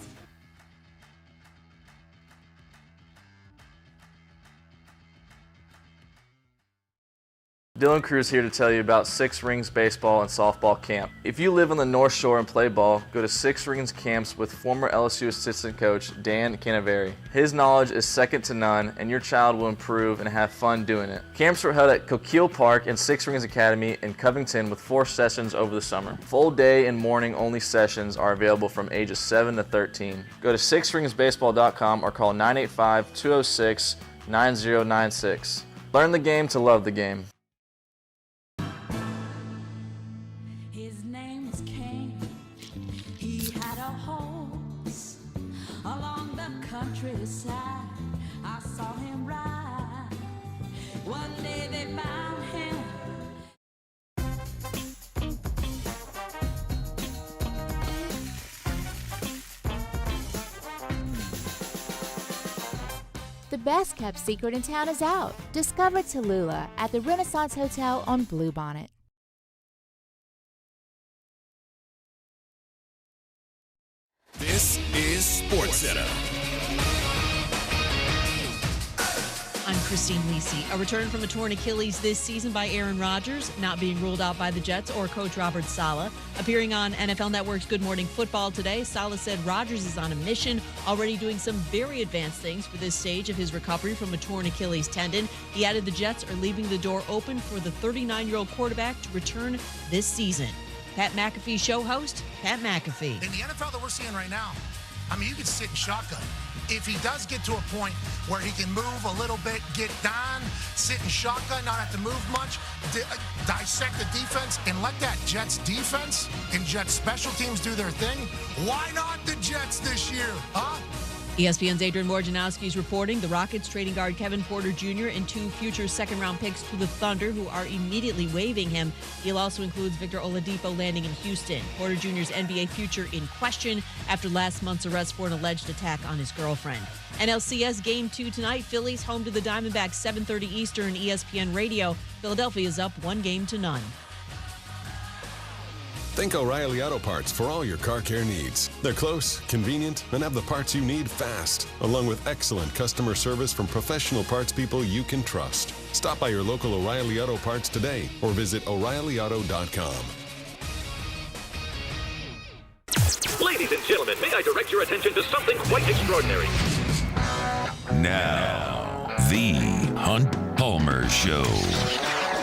Dylan Cruz here to tell you about Six Rings Baseball and Softball Camp. If you live on the North Shore and play ball, go to Six Rings Camps with former LSU assistant coach Dan Canaveri. His knowledge is second to none, and your child will improve and have fun doing it. Camps were held at Coquille Park and Six Rings Academy in Covington with 4 sessions over the summer. Full day and morning only sessions are available from ages 7 to 13. Go to sixringsbaseball.com or call 985-206-9096. Learn the game to love the game. Countryside, I saw him ride. One day they found him. The best kept secret in town is out. Discover Tallulah at the Renaissance Hotel on Bluebonnet. This is SportsCenter. I'm Christine Lisi. A return from a torn Achilles this season by Aaron Rodgers, not being ruled out by the Jets or coach Robert Saleh. Appearing on NFL Network's Good Morning Football today, Saleh said Rodgers is on a mission, already doing some very advanced things for this stage of his recovery from a torn Achilles tendon. He added the Jets are leaving the door open for the 39-year-old quarterback to return this season. Pat McAfee show host, Pat McAfee. In the NFL that we're seeing right now, I mean, you can sit in shotgun. If he does get to a point where he can move a little bit, get down, sit in shotgun, not have to move much, dissect the defense, and let that Jets defense and Jets special teams do their thing, why not the Jets this year, huh? ESPN's Adrian Wojnarowski is reporting the Rockets trading guard Kevin Porter Jr. and 2 future second-round picks to the Thunder, who are immediately waiving him. Deal also includes Victor Oladipo landing in Houston. Porter Jr.'s NBA future in question after last month's arrest for an alleged attack on his girlfriend. NLCS Game 2 tonight. Phillies home to the Diamondbacks, 7:30 Eastern, ESPN Radio. Philadelphia is up 1-0. Think O'Reilly Auto Parts for all your car care needs. They're close, convenient, and have the parts you need fast, along with excellent customer service from professional parts people you can trust. Stop by your local O'Reilly Auto Parts today or visit O'ReillyAuto.com. Ladies and gentlemen, may I direct your attention to something quite extraordinary? Now, the Hunt Palmer Show.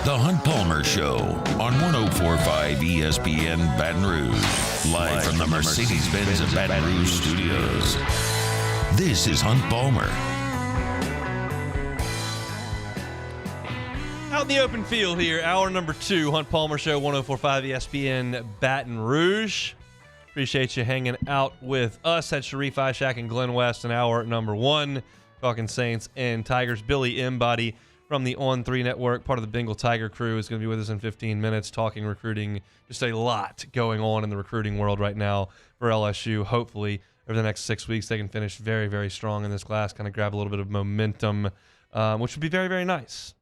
The Hunt Palmer Show on 104.5 ESPN Baton Rouge. Live from the Mercedes-Benz of Baton Rouge studios. This is Hunt Palmer. Out in the open field here, hour number 2, Hunt Palmer Show, 104.5 ESPN Baton Rouge. Appreciate you hanging out with us at Sharie, Shack, and Glenn West in hour number 1. Talking Saints and Tigers. Billy Embody from the On3 Network, part of the Bengal Tiger crew, is going to be with us in 15 minutes talking recruiting. Just a lot going on in the recruiting world right now for LSU. Hopefully, over the next 6 weeks, they can finish very, very strong in this class, kind of grab a little bit of momentum, which would be very, very nice.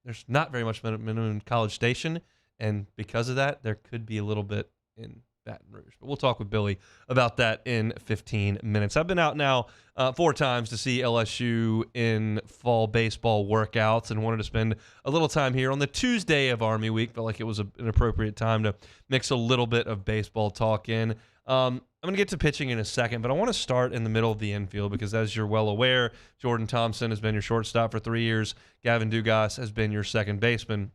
There's not very much momentum in College Station, and because of that, there could be a little bit in Baton Rouge. But we'll talk with Billy about that in 15 minutes. I've been out now 4 times to see LSU in fall baseball workouts and wanted to spend a little time here on the Tuesday of Army Week. Felt like it was an appropriate time to mix a little bit of baseball talk in. I'm going to get to pitching in a second, but I want to start in the middle of the infield because, as you're well aware, Jordan Thompson has been your shortstop for 3 years. Gavin Dugas has been your second baseman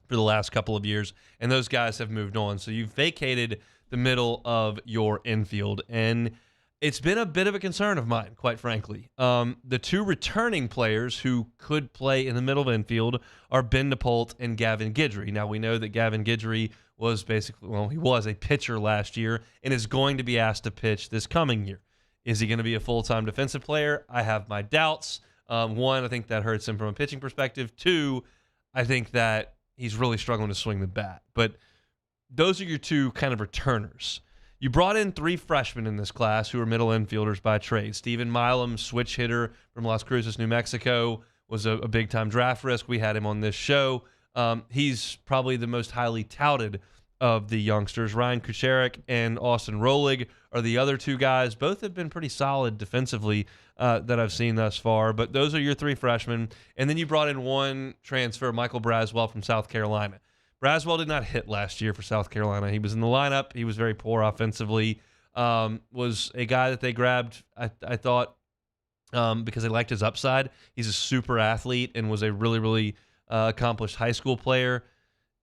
for the last couple of years, and those guys have moved on. So you've vacated the middle of your infield, and it's been a bit of a concern of mine, quite frankly. The 2 returning players who could play in the middle of infield are Ben DePault and Gavin Guidry. Now, we know that Gavin Guidry was he was a pitcher last year and is going to be asked to pitch this coming year. Is he going to be a full-time defensive player? I have my doubts. 1, I think that hurts him from a pitching perspective. 2, I think that he's really struggling to swing the bat. But those are your 2 kind of returners. You brought in 3 freshmen in this class who are middle infielders by trade. Stephen Milam, switch hitter from Las Cruces, New Mexico, was a big-time draft risk. We had him on this show. He's probably the most highly touted of the youngsters. Ryan Kucherik and Austin Rolig are the other 2 guys. Both have been pretty solid defensively that I've seen thus far. But those are your 3 freshmen. And then you brought in 1 transfer, Michael Braswell from South Carolina. Braswell did not hit last year for South Carolina. He was in the lineup. He was very poor offensively. Was a guy that they grabbed, I thought, because they liked his upside. He's a super athlete and was a really, really accomplished high school player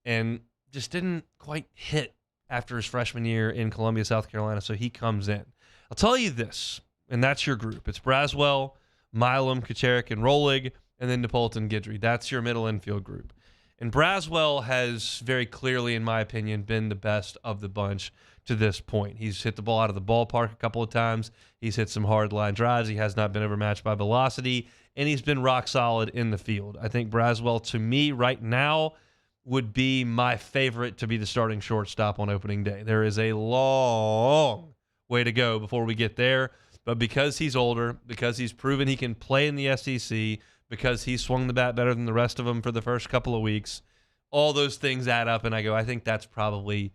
and just didn't quite hit after his freshman year in Columbia, South Carolina, so he comes in. I'll tell you this, and that's your group. It's Braswell, Milam, Kucherik, and Rolig, and then DePault and Guidry. That's your middle infield group. And Braswell has very clearly, in my opinion, been the best of the bunch to this point. He's hit the ball out of the ballpark a couple of times. He's hit some hard line drives. He has not been overmatched by velocity, and he's been rock solid in the field. I think Braswell, to me, right now, would be my favorite to be the starting shortstop on opening day. There is a long way to go before we get there, but because he's older, because he's proven he can play in the SEC, because he swung the bat better than the rest of them for the first couple of weeks, all those things add up, and I think that's probably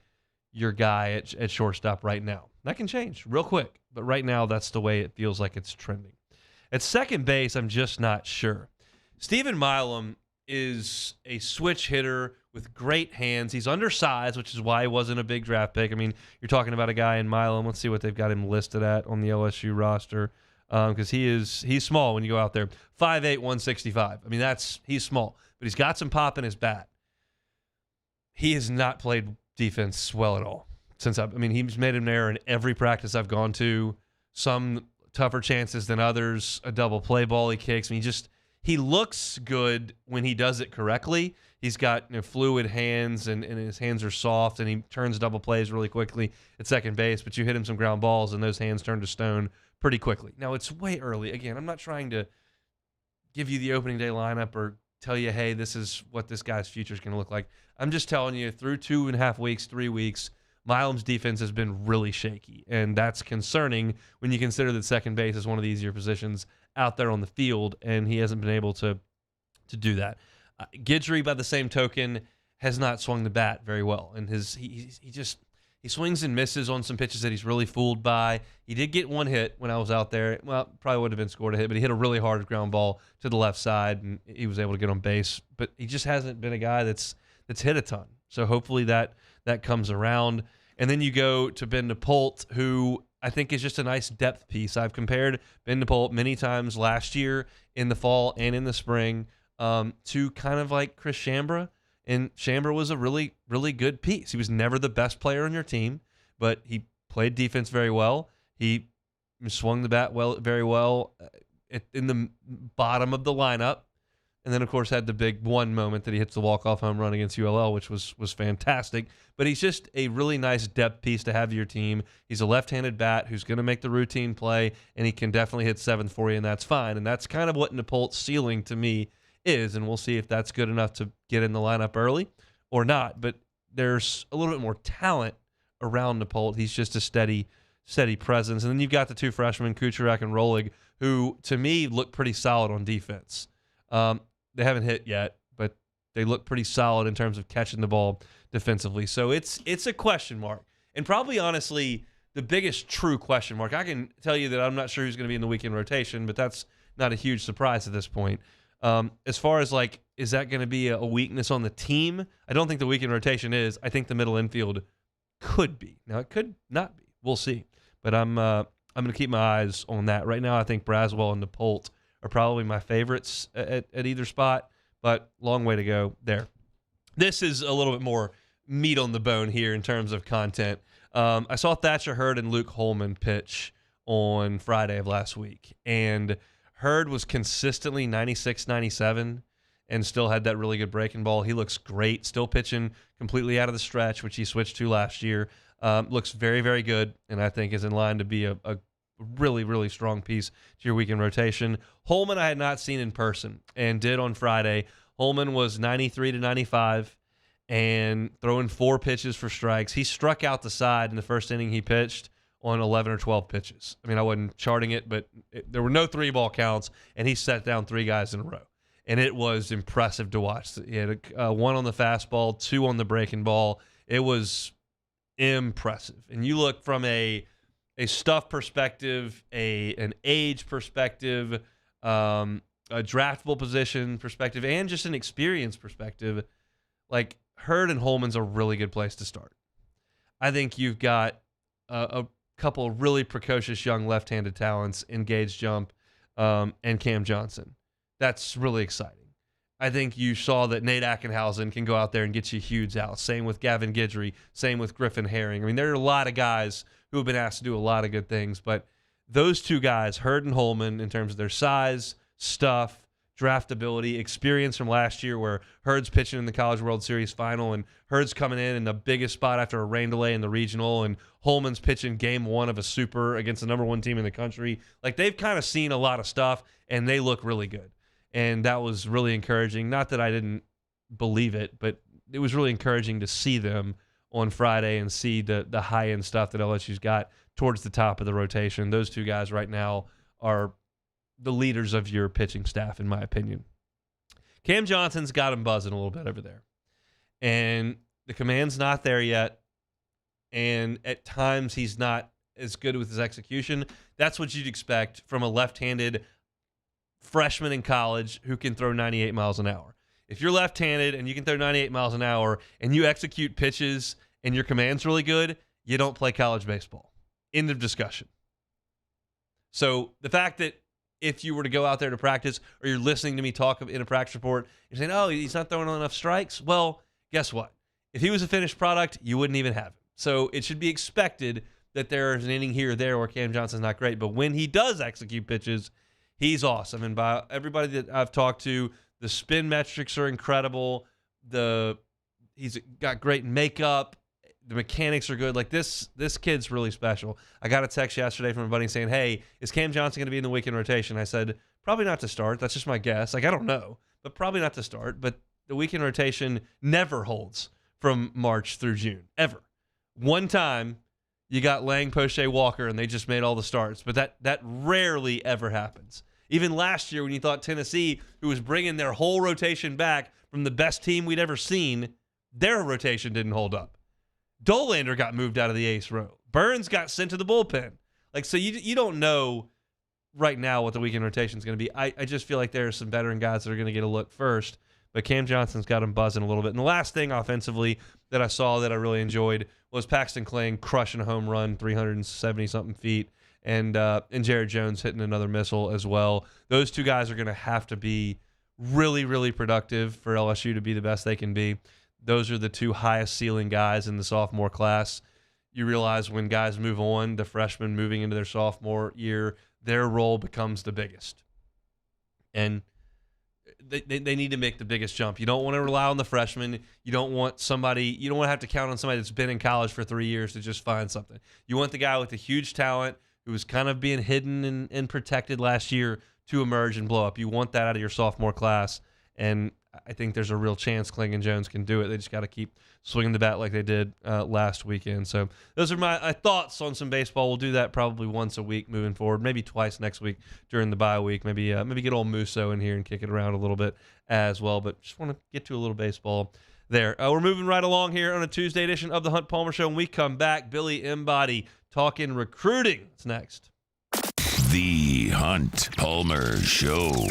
your guy at shortstop right now. That can change real quick, but right now that's the way it feels like it's trending. At second base, I'm just not sure. Stephen Milam is a switch hitter with great hands. He's undersized, which is why he wasn't a big draft pick. I mean, you're talking about a guy in Milam. Let's see what they've got him listed at on the LSU roster. Because he's small when you go out there. 5'8", 165. I mean, he's small, but he's got some pop in his bat. He has not played defense well at all he's made an error in every practice I've gone to some tougher chances than others, a double play ball he kicks. I mean, he looks good when he does it correctly. He's got fluid hands, and his hands are soft, and he turns double plays really quickly at second base, but you hit him some ground balls, and those hands turn to stone pretty quickly. Now, it's way early. Again, I'm not trying to give you the opening day lineup or tell you, hey, this is what this guy's future is going to look like. I'm just telling you, through 2.5 weeks, 3 weeks, Milam's defense has been really shaky, and that's concerning when you consider that second base is one of the easier positions out there on the field, and he hasn't been able to do that. Guidry, by the same token, has not swung the bat very well, and he swings and misses on some pitches that he's really fooled by. He did get one hit when I was out there. Well, probably would have been scored a hit, but he hit a really hard ground ball to the left side, and he was able to get on base. But he just hasn't been a guy that's hit a ton. So hopefully that comes around. And then you go to Ben DePolt, who I think is just a nice depth piece. I've compared Ben DePolt many times last year in the fall and in the spring to kind of like Chris Shambra. And Shambra was a really, really good piece. He was never the best player on your team, but he played defense very well. He swung the bat very well in the bottom of the lineup. And then, of course, had the big one moment that he hits the walk-off home run against ULL, which was fantastic. But he's just a really nice depth piece to have to your team. He's a left-handed bat who's going to make the routine play, and he can definitely hit seventh for you, and that's fine. And that's kind of what DePolt's ceiling to me is, and we'll see if that's good enough to get in the lineup early or not. But there's a little bit more talent around DePolt. He's just a steady presence. And then you've got the two freshmen, Kucherek and Rolig, who, to me, look pretty solid on defense. They haven't hit yet, but they look pretty solid in terms of catching the ball defensively. So it's a question mark. And probably, honestly, the biggest true question mark. I can tell you that I'm not sure who's going to be in the weekend rotation, but that's not a huge surprise at this point. As far as, like, is that going to be a weakness on the team? I don't think the weekend rotation is. I think the middle infield could be. Now, it could not be. We'll see. But I'm going to keep my eyes on that. Right now, I think Braswell and DePolt are probably my favorites at either spot, but long way to go there. This is a little bit more meat on the bone here in terms of content. I saw Thatcher Hurd and Luke Holman pitch on Friday of last week, and Hurd was consistently 96, 97 and still had that really good breaking ball. He looks great, still pitching completely out of the stretch, which he switched to last year. Looks very, very good, and I think is in line to be a really, really strong piece to your weekend rotation. Holman I had not seen in person and did on Friday. Holman was 93 to 95 and throwing 4 pitches for strikes. He struck out the side in the first inning he pitched on 11 or 12 pitches. I mean, I wasn't charting it, but there were no 3-ball counts, and he set down 3 guys in a row. And it was impressive to watch. He had 1 on the fastball, 2 on the breaking ball. It was impressive. And you look from a stuff perspective, an age perspective, a draftable position perspective, and just an experience perspective, like Hurd and Holman's a really good place to start. I think you've got a couple of really precocious young left-handed talents in Gage Jump and Cam Johnson. That's really exciting. I think you saw that Nate Ackenhausen can go out there and get you huge outs. Same with Gavin Guidry. Same with Griffin Herring. I mean, there are a lot of guys who have been asked to do a lot of good things, but those 2 guys, Hurd and Holman, in terms of their size, stuff, draftability, experience from last year where Hurd's pitching in the College World Series final and Hurd's coming in the biggest spot after a rain delay in the regional, and Holman's pitching game 1 of a super against the number 1 team in the country. Like, they've kind of seen a lot of stuff, and they look really good. And that was really encouraging. Not that I didn't believe it, but it was really encouraging to see them on Friday and see the high-end stuff that LSU's got towards the top of the rotation. Those 2 guys right now are the leaders of your pitching staff, in my opinion. Cam Johnson's got him buzzing a little bit over there. And the command's not there yet. And at times he's not as good with his execution. That's what you'd expect from a left-handed freshman in college who can throw 98 miles an hour. If you're left-handed and you can throw 98 miles an hour and you execute pitches and your command's really good, you don't play college baseball. End of discussion. So the fact that if you were to go out there to practice or you're listening to me talk in a practice report, you're saying, oh, he's not throwing enough strikes. Well, guess what? If he was a finished product, you wouldn't even have him. So it should be expected that there's an inning here or there where Cam Johnson's not great. But when he does execute pitches, he's awesome. And by everybody that I've talked to, the spin metrics are incredible. He's got great makeup. The mechanics are good. Like this kid's really special. I got a text yesterday from a buddy saying, "Hey, is Cam Johnson going to be in the weekend rotation?" I said, "Probably not to start. That's just my guess. Like I don't know, but probably not to start." But the weekend rotation never holds from March through June ever. One time you got Lang, Poche, Walker, and they just made all the starts. But that rarely ever happens. Even last year when you thought Tennessee, who was bringing their whole rotation back from the best team we'd ever seen, their rotation didn't hold up. Dolander got moved out of the ace row. Burns got sent to the bullpen. Like, so you don't know right now what the weekend rotation is going to be. I just feel like there are some veteran guys that are going to get a look first. But Cam Johnson's got him buzzing a little bit. And the last thing offensively that I saw that I really enjoyed was Paxton Kling crushing a home run, 370-something feet, and Jared Jones hitting another missile as well. Those two guys are going to have to be really, really productive for LSU to be the best they can be. Those are the two highest ceiling guys in the sophomore class. You realize when guys move on, the freshmen moving into their sophomore year, their role becomes the biggest. And they need to make the biggest jump. You don't want to rely on the freshmen. You don't want to have to count on somebody that's been in college for 3 years to just find something. You want the guy with the huge talent who was kind of being hidden and protected last year to emerge and blow up. You want that out of your sophomore class. And I think there's a real chance Kling and Jones can do it. They just got to keep swinging the bat like they did last weekend. So those are my thoughts on some baseball. We'll do that probably once a week moving forward, maybe twice next week during the bye week. Maybe get old Musso in here and kick it around a little bit as well. But just want to get to a little baseball there. We're moving right along here on a Tuesday edition of the Hunt Palmer Show. When we come back, Billy Embody talking recruiting. It's next. The Hunt Palmer Show.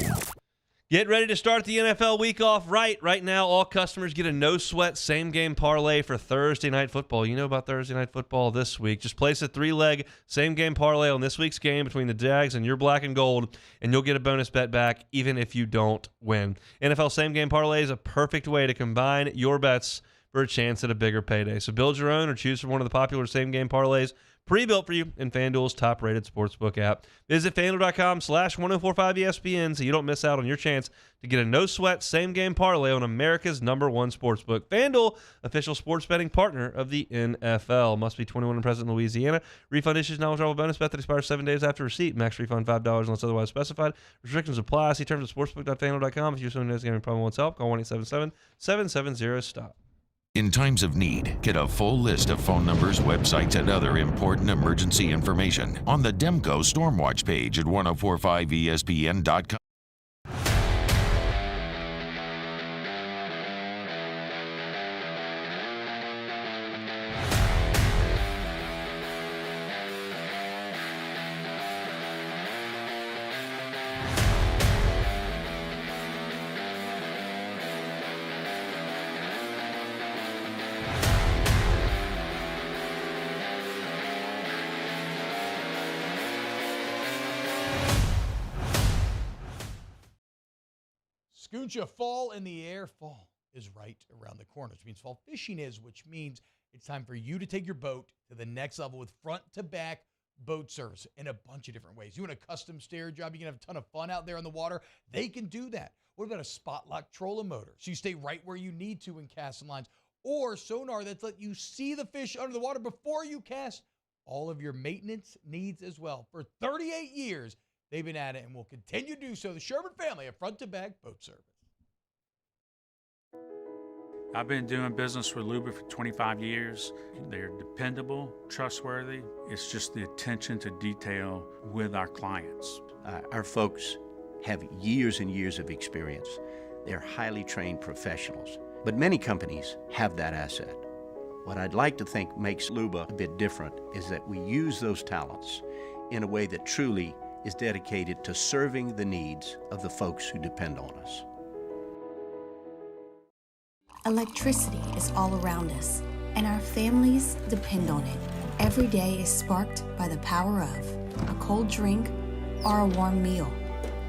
Get ready to start the NFL week off right. Right now, all customers get a no-sweat same-game parlay for Thursday Night Football. You know about Thursday Night Football this week. Just place a 3-leg same-game parlay on this week's game between the Jags and your black and gold, and you'll get a bonus bet back even if you don't win. NFL same-game parlay is a perfect way to combine your bets for a chance at a bigger payday. So build your own or choose from one of the popular same-game parlays pre-built for you in FanDuel's top-rated sportsbook app. Visit FanDuel.com/1045ESPN so you don't miss out on your chance to get a no-sweat same-game parlay on America's #1 sportsbook. FanDuel, official sports betting partner of the NFL. Must be 21 and present in Louisiana. Refund issues non-withdrawable bonus bet that expires 7 days after receipt. Max refund $5 unless otherwise specified. Restrictions apply. See terms at sportsbook.fanduel.com. If you're someone who's having a problem wants help, call 1-877-770-STOP. In times of need, get a full list of phone numbers, websites, and other important emergency information on the Demco Stormwatch page at 1045ESPN.com. Scooncha fall in the air. Fall is right around the corner, which means fall fishing is, which means it's time for you to take your boat to the next level with front-to-back boat service in a bunch of different ways. You want a custom stair job, you can have a ton of fun out there on the water. They can do that. What about a spot lock trolling motor? So you stay right where you need to in casting lines. Or sonar that's let you see the fish under the water before you cast. All of your maintenance needs as well. For 38 years, they've been at it and will continue to do so. The Sherman family of front-to-back boat service. I've been doing business with Luba for 25 years. They're dependable, trustworthy. It's just the attention to detail with our clients. Our folks have years and years of experience. They're highly trained professionals. But many companies have that asset. What I'd like to think makes Luba a bit different is that we use those talents in a way that truly is dedicated to serving the needs of the folks who depend on us. Electricity is all around us, and our families depend on it. Every day is sparked by the power of a cold drink or a warm meal,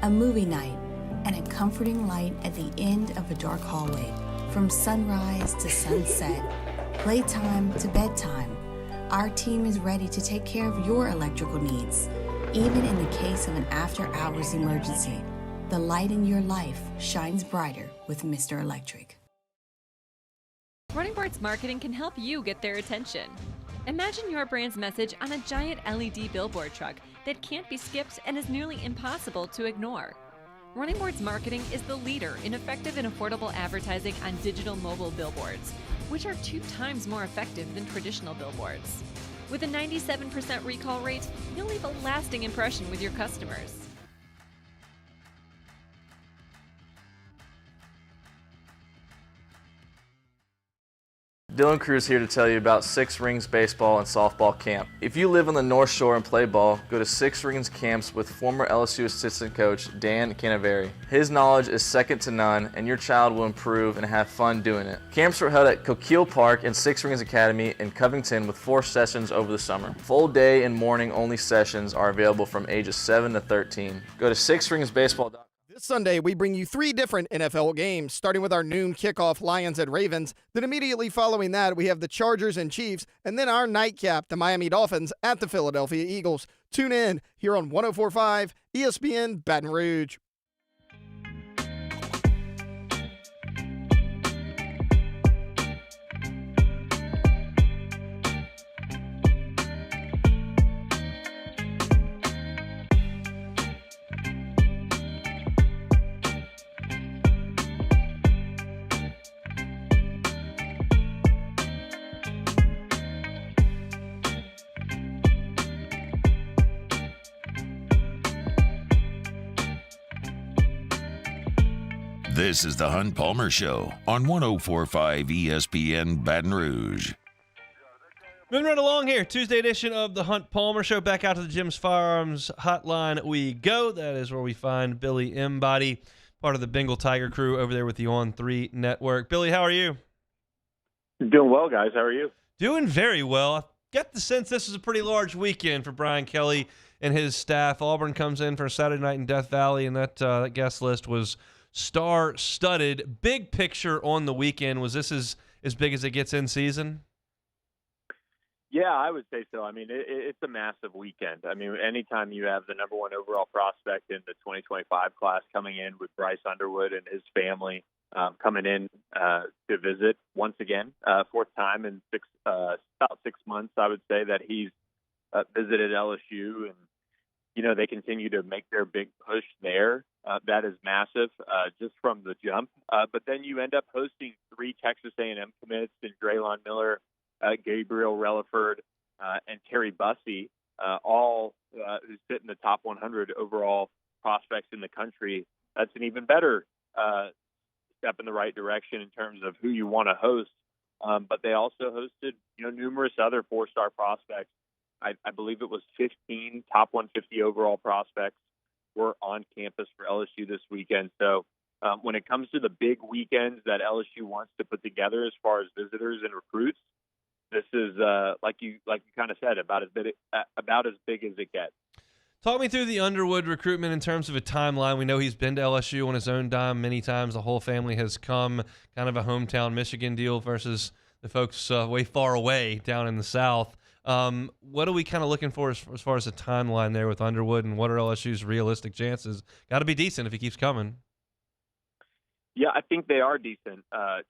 a movie night, and a comforting light at the end of a dark hallway. From sunrise to sunset, playtime to bedtime, Our team is ready to take care of your electrical needs, even in the case of an after-hours emergency. The light in your life shines brighter with Mr. Electric. Running Bart's marketing can help you get their attention. Imagine your brand's message on a giant LED billboard truck that can't be skipped and is nearly impossible to ignore. Running Board's marketing is the leader in effective and affordable advertising on digital mobile billboards, which are 2 times more effective than traditional billboards. With a 97% recall rate, you'll leave a lasting impression with your customers. Dylan Cruz here to tell you about Six Rings Baseball and Softball Camp. If you live on the North Shore and play ball, go to Six Rings Camps with former LSU assistant coach Dan Canaveri. His knowledge is second to none, and your child will improve and have fun doing it. Camps were held at Coquille Park and Six Rings Academy in Covington with 4 sessions over the summer. Full day and morning only sessions are available from ages 7 to 13. Go to sixringsbaseball.com. This Sunday, we bring you 3 different NFL games, starting with our noon kickoff Lions at Ravens. Then immediately following that, we have the Chargers and Chiefs, and then our nightcap, the Miami Dolphins at the Philadelphia Eagles. Tune in here on 104.5 ESPN Baton Rouge. This is the Hunt Palmer Show on 104.5 ESPN Baton Rouge. Moving right along here, Tuesday edition of the Hunt Palmer Show. Back out to the Jim's Firearms hotline we go. That is where we find Billy Embody, part of the Bengal Tiger crew over there with the On3 Network. Billy, how are you? Doing well, guys. How are you? Doing very well. I get the sense this is a pretty large weekend for Brian Kelly and his staff. Auburn comes in for a Saturday night in Death Valley, and that guest list was star-studded. Big picture on the weekend, was this as big as it gets in season? Yeah, I would say so. I mean, it's a massive weekend. I mean, anytime you have the number 1 overall prospect in the 2025 class coming in with Bryce Underwood and his family coming in to visit once again, 4th time in about 6 months, I would say, that he's visited LSU, and they continue to make their big push there. That is massive just from the jump. But then you end up hosting 3 Texas A&M commits in Draylon Miller, Gabriel Relaford, and Terry Bussey, all who sit in the top 100 overall prospects in the country. That's an even better step in the right direction in terms of who you want to host. But they also hosted, numerous other 4-star prospects. I believe it was 15 top 150 overall prospects were on campus for LSU this weekend. So when it comes to the big weekends that LSU wants to put together as far as visitors and recruits, this is like you kind of said, about as big as it gets. Talk me through the Underwood recruitment in terms of a timeline. We know he's been to LSU on his own dime many times. The whole family has come, kind of a hometown Michigan deal versus the folks way far away down in the South. What are we kind of looking for as far as a timeline there with Underwood, and what are LSU's realistic chances? Got to be decent if he keeps coming. Yeah, I think they are decent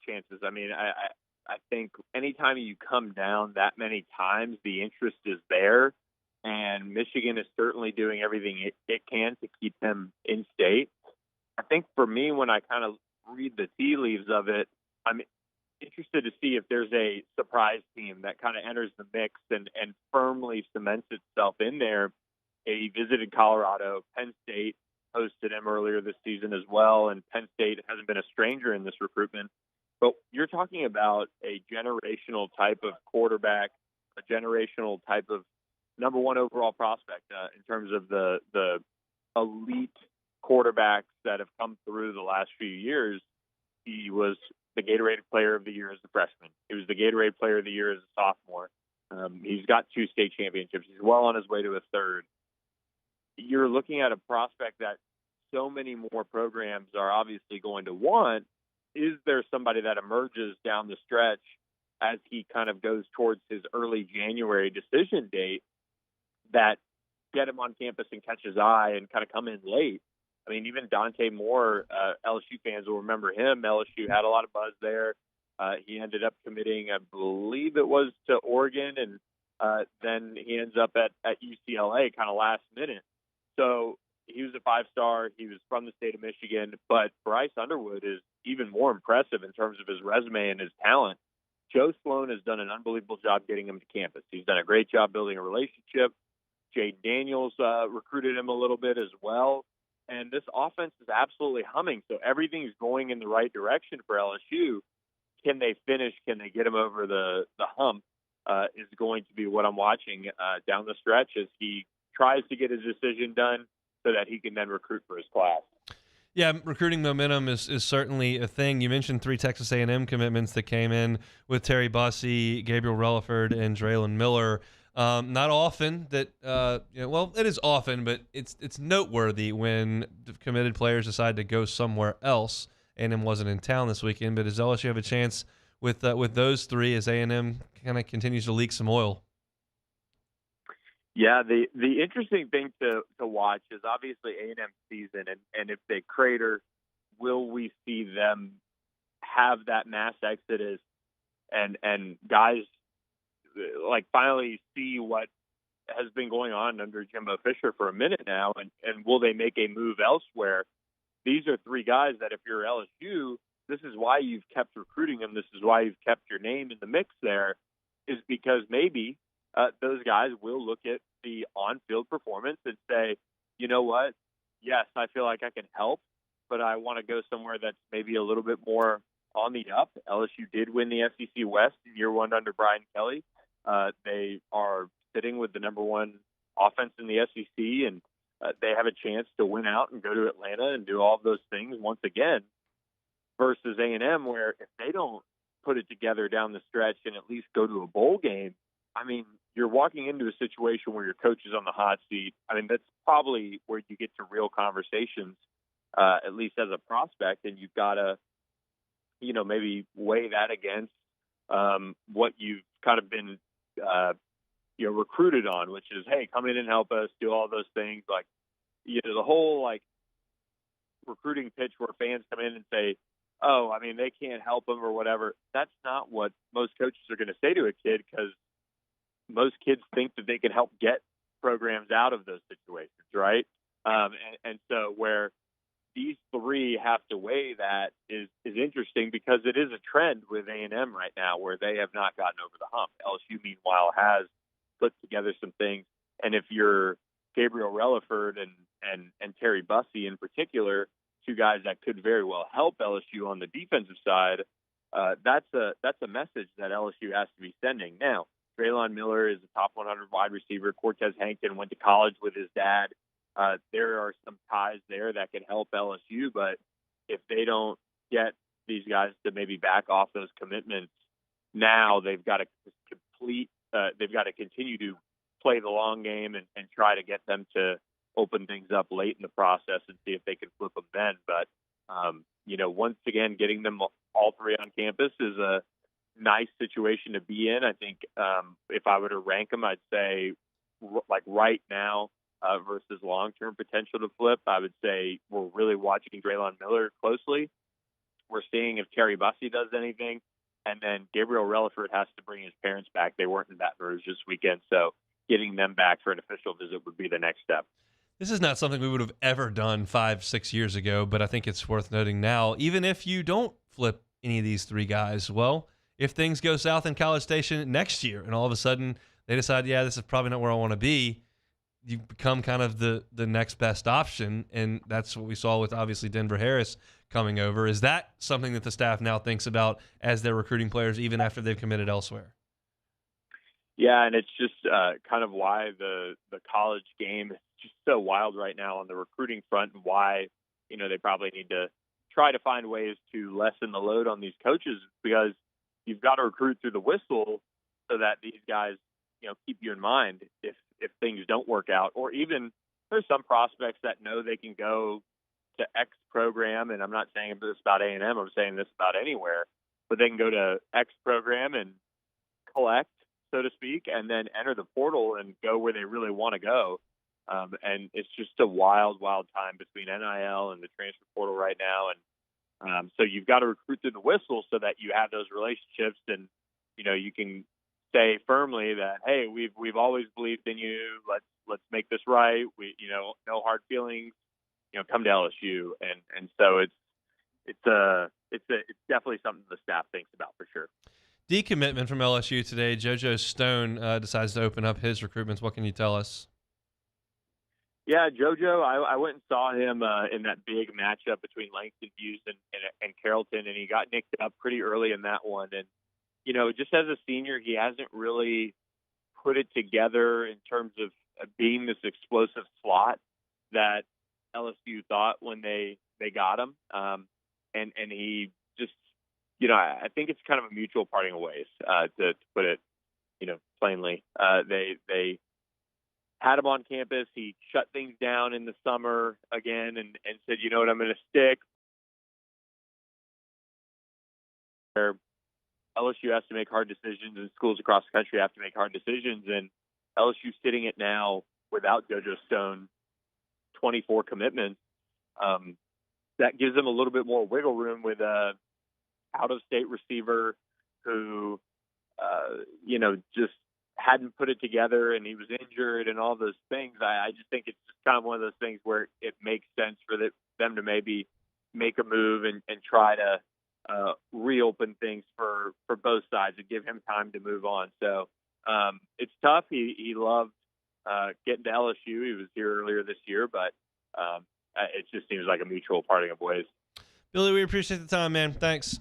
chances. I mean, I think anytime you come down that many times, the interest is there, and Michigan is certainly doing everything it can to keep him in state. I think for me, when I kind of read the tea leaves of it, I'm interested to see if there's a surprise team that kind of enters the mix and firmly cements itself in there. He visited Colorado. Penn State hosted him earlier this season as well, and Penn State hasn't been a stranger in this recruitment. But you're talking about a generational type of quarterback, a generational type of number 1 overall prospect in terms of the elite quarterbacks that have come through the last few years. He was the Gatorade Player of the Year as a freshman. He was the Gatorade Player of the Year as a sophomore. He's got 2 state championships. He's well on his way to a 3rd. You're looking at a prospect that so many more programs are obviously going to want. Is there somebody that emerges down the stretch as he kind of goes towards his early January decision date that get him on campus and catch his eye and kind of come in late. I mean, even Dante Moore, LSU fans will remember him. LSU had a lot of buzz there. He ended up committing, I believe it was to Oregon, and then he ends up at UCLA kind of last minute. So he was a 5-star. He was from the state of Michigan. But Bryce Underwood is even more impressive in terms of his resume and his talent. Joe Sloan has done an unbelievable job getting him to campus. He's done a great job building a relationship. Jaden Daniels recruited him a little bit as well. And this offense is absolutely humming. So everything's going in the right direction for LSU. Can they finish? Can they get him over the hump? Is going to be what I'm watching down the stretch as he tries to get his decision done so that he can then recruit for his class. Yeah, recruiting momentum is certainly a thing. You mentioned 3 Texas A&M commitments that came in with Terry Bussey, Gabriel Relaford, and Draylon Miller. Not often that, well, it is often, but it's noteworthy when committed players decide to go somewhere else. A&M wasn't in town this weekend, but does LSU have a chance with those 3 as A&M kind of continues to leak some oil? Yeah, the interesting thing to watch is obviously A&M season, and if they crater, will we see them have that mass exodus and guys like finally see what has been going on under Jimbo Fisher for a minute now, and will they make a move elsewhere? These are 3 guys that if you're LSU, this is why you've kept recruiting them. This is why you've kept your name in the mix there, is because maybe those guys will look at the on-field performance and say, you know what, yes, I feel like I can help, but I want to go somewhere that's maybe a little bit more on the up. LSU did win the SEC West in year 1 under Brian Kelly. They are sitting with the number 1 offense in the SEC, and they have a chance to win out and go to Atlanta and do all of those things once again, versus A&M, where if they don't put it together down the stretch and at least go to a bowl game, I mean, you're walking into a situation where your coach is on the hot seat. I mean, that's probably where you get to real conversations, at least as a prospect, and you've got to, maybe weigh that against what you've kind of been, recruited on, which is, hey, come in and help us, do all those things. Like, the whole, recruiting pitch where fans come in and say, oh, I mean, they can't help them or whatever. That's not what most coaches are going to say to a kid, because most kids think that they can help get programs out of those situations, right? And so where these 3 have to weigh that is interesting, because it is a trend with A&M right now where they have not gotten over the hump. LSU, meanwhile, has put together some things. And if you're Gabriel Relaford and Terry Bussey in particular, 2 guys that could very well help LSU on the defensive side, that's a message that LSU has to be sending. Now, Draylon Miller is a top 100 wide receiver. Cortez Hankton went to college with his dad. There are some ties there that can help LSU, but if they don't get these guys to maybe back off those commitments now, they've got to continue to play the long game and try to get them to open things up late in the process and see if they can flip them then. But, once again, getting them all 3 on campus is a nice situation to be in. I think if I were to rank them, I'd say right now versus long-term potential to flip, I would say we're really watching Draylon Miller closely. We're seeing if Terry Bussey does anything, and then Gabriel Relaford has to bring his parents back. They weren't in Baton Rouge this weekend, so getting them back for an official visit would be the next step. This is not something we would have ever done 5-6 years ago, but I think it's worth noting now. Even if you don't flip any of these 3 guys, well, if things go south in College Station next year and all of a sudden they decide, yeah, this is probably not where I want to be, you become kind of the next best option, and that's what we saw with obviously Denver Harris coming over. Is that something that the staff now thinks about as they're recruiting players even after they've committed elsewhere? Yeah, and it's just kind of why the college game is just so wild right now on the recruiting front, and why they probably need to try to find ways to lessen the load on these coaches, because you've got to recruit through the whistle so that these guys keep you in mind if things don't work out. Or even there's some prospects that know they can go to X program, and I'm not saying this about A&M, I'm saying this about anywhere, but they can go to X program and collect, so to speak, and then enter the portal and go where they really want to go. And it's just a wild, wild time between NIL and the transfer portal right now. And so you've got to recruit through the whistle so that you have those relationships, and you can say firmly that, hey, we've always believed in you. Let's make this right. We no hard feelings. Come to LSU, and so it's definitely something the staff thinks about for sure. Decommitment from LSU today. JoJo Stone decides to open up his recruitments. What can you tell us? Yeah, JoJo, I went and saw him in that big matchup between Langston Hughes and Carrollton, and he got nicked up pretty early in that one. And, just as a senior, he hasn't really put it together in terms of being this explosive slot that LSU thought when they got him. And he just, I think it's kind of a mutual parting of ways, to put it, plainly. They had him on campus. He shut things down in the summer again and said, you know what, I'm going to stick. Where LSU has to make hard decisions, and schools across the country have to make hard decisions. And LSU sitting it now without JoJo Stone, 24 commitments. That gives them a little bit more wiggle room with a out-of-state receiver who, just hadn't put it together, and he was injured and all those things. I just think it's just kind of one of those things where it makes sense for them to maybe make a move and try to reopen things for both sides and give him time to move on. So it's tough. He loved getting to LSU. He was here earlier this year, but it just seems like a mutual parting of ways. Billy, we appreciate the time, man. Thanks.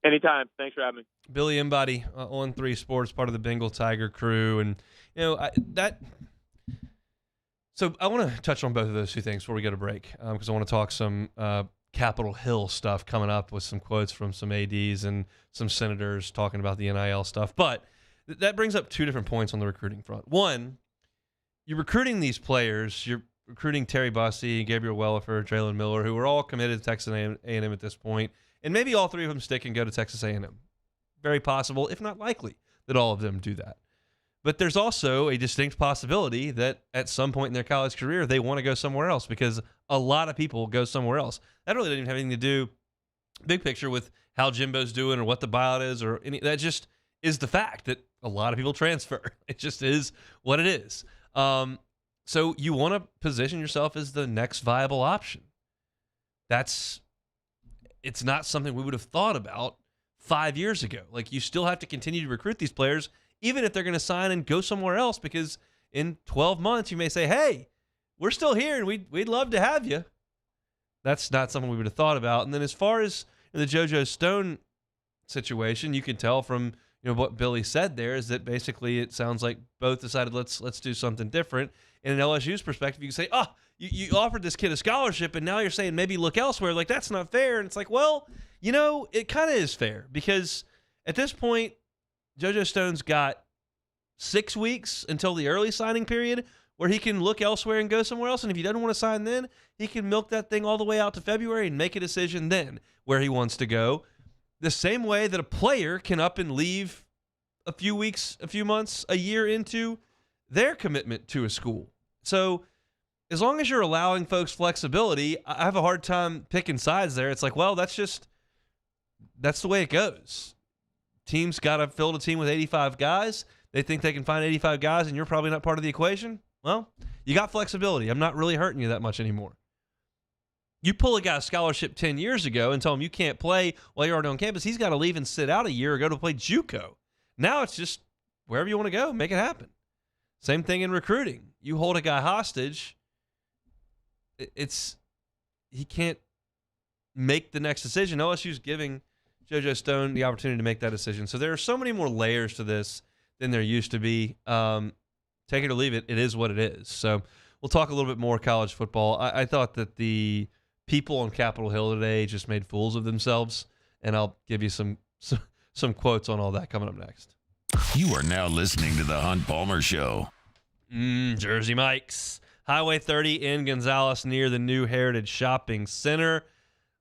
Anytime. Thanks for having me. Billy Embody on 3 Sports, part of the Bengal Tiger crew. And, so I want to touch on both of those two things before we go to break, because I want to talk some Capitol Hill stuff coming up with some quotes from some ADs and some senators talking about the NIL stuff. But that brings up 2 different points on the recruiting front. One, you're recruiting these players. You're recruiting Terry Bussey, Gabriel Wellifer, Jalen Miller, who are all committed to Texas A&M at this point. And maybe all 3 of them stick and go to Texas A&M. Very possible, if not likely, that all of them do that. But there's also a distinct possibility that at some point in their college career, they want to go somewhere else, because a lot of people go somewhere else. That really doesn't even have anything to do, big picture, with how Jimbo's doing or what the buyout is or any. That just is the fact that a lot of people transfer. It just is what it is. So you want to position yourself as the next viable option. It's not something we would have thought about 5 years ago. Like, you still have to continue to recruit these players, even if they're going to sign and go somewhere else, because in 12 months you may say, hey, we're still here and we'd love to have you. That's not something we would have thought about. And then as far as the JoJo Stone situation, you can tell from what Billy said there is that basically it sounds like both decided let's do something different. And in LSU's perspective, you can say, you offered this kid a scholarship and now you're saying maybe look elsewhere. Like, that's not fair. And it's like, well, it kind of is fair, because at this point, JoJo Stone's got 6 weeks until the early signing period where he can look elsewhere and go somewhere else. And if he doesn't want to sign then, he can milk that thing all the way out to February and make a decision then where he wants to go. The same way that a player can up and leave a few weeks, a few months, a year into their commitment to a school. So as long as you're allowing folks flexibility, I have a hard time picking sides there. It's like, well, that's the way it goes. Teams got to fill a team with 85 guys. They think they can find 85 guys, and you're probably not part of the equation. Well, you got flexibility. I'm not really hurting you that much anymore. You pull a guy a scholarship 10 years ago and tell him you can't play while you're already on campus, he's got to leave and sit out a year or go to play JUCO. Now it's just wherever you want to go, make it happen. Same thing in recruiting. You hold a guy hostage, he can't make the next decision. LSU's giving JoJo Stone the opportunity to make that decision. So there are so many more layers to this than there used to be. Take it or leave it. It is what it is. So we'll talk a little bit more college football. I thought that the people on Capitol Hill today just made fools of themselves, and I'll give you some quotes on all that coming up next. You are now listening to The Hunt Palmer Show. Jersey Mike's. Highway 30 in Gonzales near the new Heritage Shopping Center.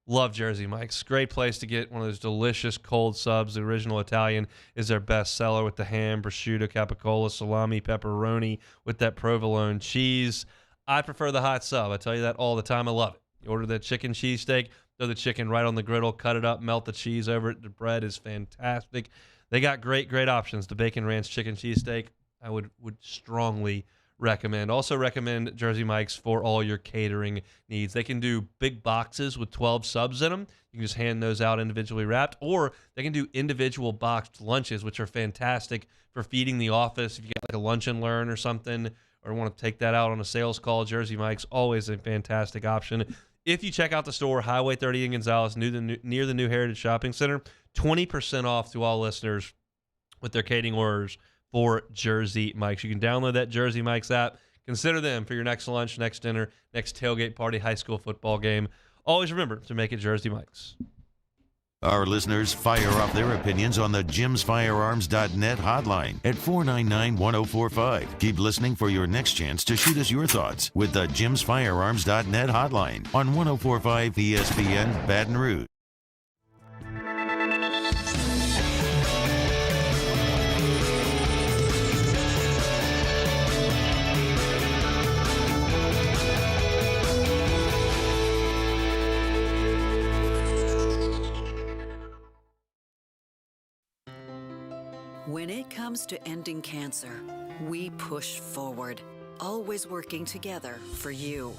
Love Jersey Mike's. Great place to get one of those delicious cold subs. The original Italian is their best seller with the ham, prosciutto, capicola, salami, pepperoni with that provolone cheese. I prefer the hot sub. I tell you that all the time. I love it. You order that chicken cheesesteak, throw the chicken right on the griddle, cut it up, melt the cheese over it. The bread is fantastic. They got great options. The bacon ranch chicken cheesesteak, I would strongly recommend. Also recommend Jersey Mike's for all your catering needs. They can do big boxes with 12 subs in them. You can just hand those out individually wrapped, or they can do individual boxed lunches, which are fantastic for feeding the office. If you got like a lunch and learn or something, or want to take that out on a sales call, Jersey Mike's always a fantastic option. If you check out the store, Highway 30 in Gonzales, near the new Heritage Shopping Center, 20% off to all listeners with their catering orders for Jersey Mike's. You can download that Jersey Mike's app. Consider them for your next lunch, next dinner, next tailgate party, high school football game. Always remember to make it Jersey Mike's. Our listeners fire off their opinions on the jimsfirearms.net hotline at 499-1045. Keep listening for your next chance to shoot us your thoughts with the jimsfirearms.net hotline on 1045 ESPN Baton Rouge. When it comes to ending cancer, we push forward, always working together for you.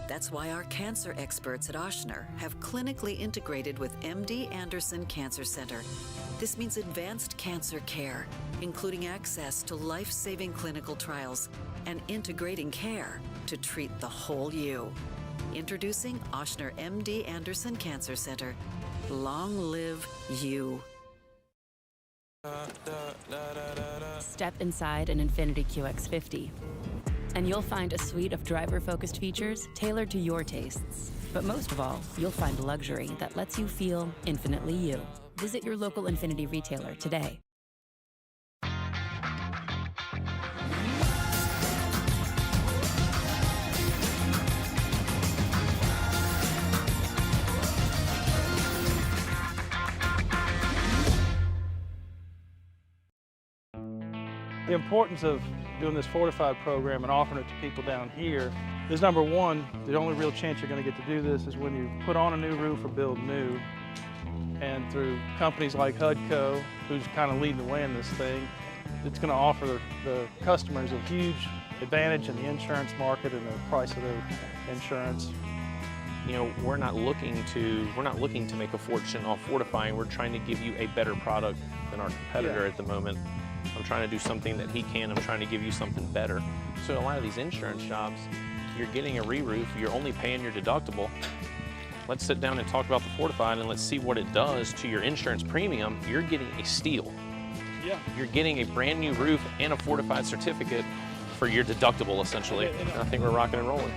That's why our cancer experts at Ochsner have clinically integrated with MD Anderson Cancer Center. This means advanced cancer care, including access to life-saving clinical trials and integrating care to treat the whole you. Introducing Ochsner MD Anderson Cancer Center. Long live you. Step inside an Infiniti QX50, and you'll find a suite of driver-focused features tailored to your tastes. But most of all, you'll find luxury that lets you feel infinitely you. Visit your local Infiniti retailer today. The importance of doing this fortified program and offering it to people down here is, number one, the only real chance you're going to get to do this is when you put on a new roof or build new. And through companies like HUDCO, who's kind of leading the way in this thing, it's going to offer the customers a huge advantage in the insurance market and the price of their insurance. You know, we're not looking to make a fortune off fortifying. We're trying to give you a better product than our competitor at the moment. I'm trying to do something that he can. I'm trying to give you something better. So a lot of these insurance shops, you're getting a re-roof, you're only paying your deductible. Let's sit down and talk about the fortified and let's see what it does to your insurance premium. You're getting a steal. Yeah. You're getting a brand new roof and a fortified certificate for your deductible, essentially. And I think we're rocking and rolling.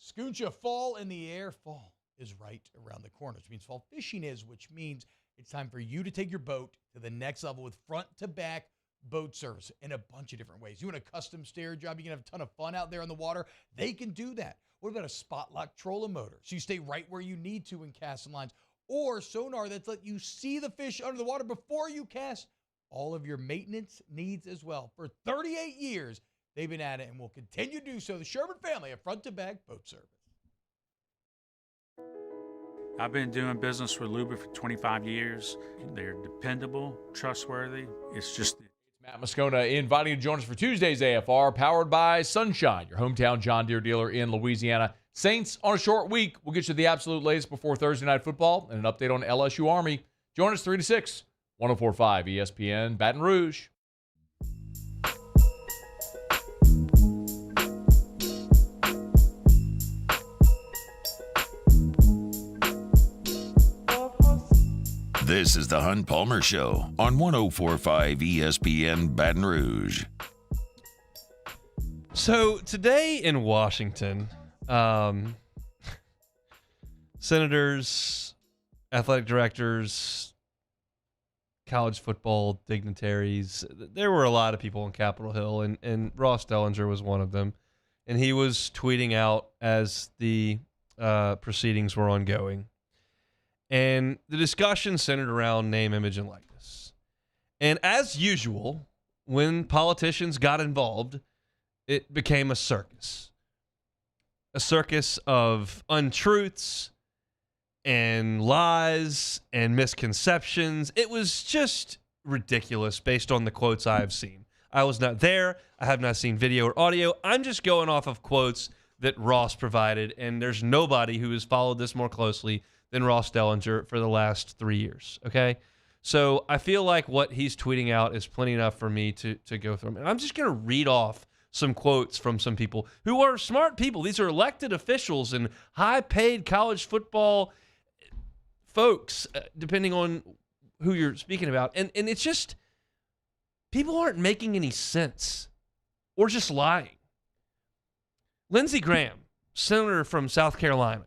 Scooncha, fall in the air. Fall is right around the corner, which means fall fishing is, which means it's time for you to take your boat to the next level with front-to-back boat service in a bunch of different ways. You want a custom stair job, you can have a ton of fun out there on the water. They can do that. What about a spot lock trolling motor? So you stay right where you need to in casting lines. Or sonar that's let you see the fish under the water before you cast. All of your maintenance needs as well. For 38 years, they've been at it and will continue to do so. The Sherman family of front-to-back boat service. I've been doing business with Luba for 25 years. They're dependable, trustworthy. It's just... Matt Moscona inviting you to join us for Tuesday's AFR, powered by Sunshine, your hometown John Deere dealer in Louisiana. Saints on a short week. We'll get you the absolute latest before Thursday Night Football and an update on LSU Army. Join us 3 to 6, 104.5 ESPN, Baton Rouge. This is the Hunt Palmer Show on 104.5 ESPN Baton Rouge. So today in Washington, senators, athletic directors, college football dignitaries. There were a lot of people on Capitol Hill, and Ross Dellinger was one of them. And he was tweeting out as the proceedings were ongoing. And the discussion centered around name, image, and likeness. And as usual, when politicians got involved, it became a circus. A circus of untruths and lies and misconceptions. It was just ridiculous based on the quotes I have seen. I was not there. I have not seen video or audio. I'm just going off of quotes that Ross provided, and there's nobody who has followed this more closely than Ross Dellinger for the last 3 years, okay? So I feel like what he's tweeting out is plenty enough for me to go through. And I'm just going to read off some quotes from some people who are smart people. These are elected officials and high-paid college football folks, depending on who you're speaking about. And it's just, people aren't making any sense or just lying. Lindsey Graham, senator from South Carolina,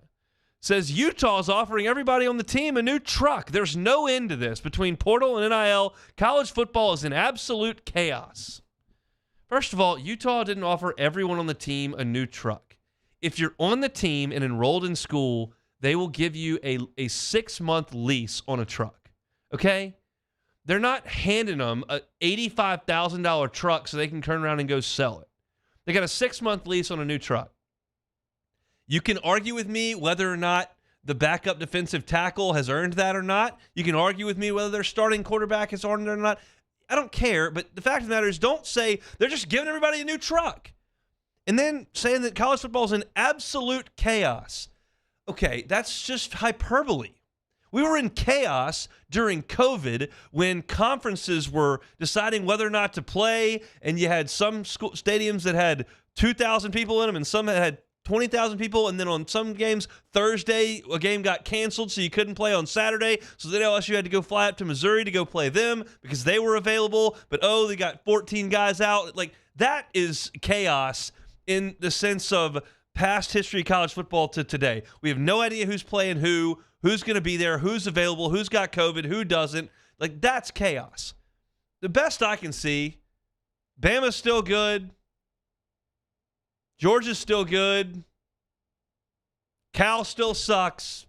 says Utah's offering everybody on the team a new truck. There's no end to this. Between portal and NIL, college football is in absolute chaos. First of all, Utah didn't offer everyone on the team a new truck. If you're on the team and enrolled in school, they will give you a 6-month lease on a truck, okay? They're not handing them a $85,000 truck so they can turn around and go sell it. They got a 6-month lease on a new truck. You can argue with me whether or not the backup defensive tackle has earned that or not. You can argue with me whether their starting quarterback has earned it or not. I don't care, but the fact of the matter is, don't say they're just giving everybody a new truck and then saying that college football is in absolute chaos. Okay, that's just hyperbole. We were in chaos during COVID when conferences were deciding whether or not to play, and you had some school stadiums that had 2,000 people in them and some that had 20,000 people, and then on some games, Thursday, a game got canceled, so you couldn't play on Saturday. So then LSU had to go fly up to Missouri to go play them because they were available. But, they got 14 guys out. Like, that is chaos in the sense of past history of college football to today. We have no idea who's playing who's going to be there, who's available, who's got COVID, who doesn't. Like, that's chaos. The best I can see, Bama's still good. Georgia's still good. Cal still sucks.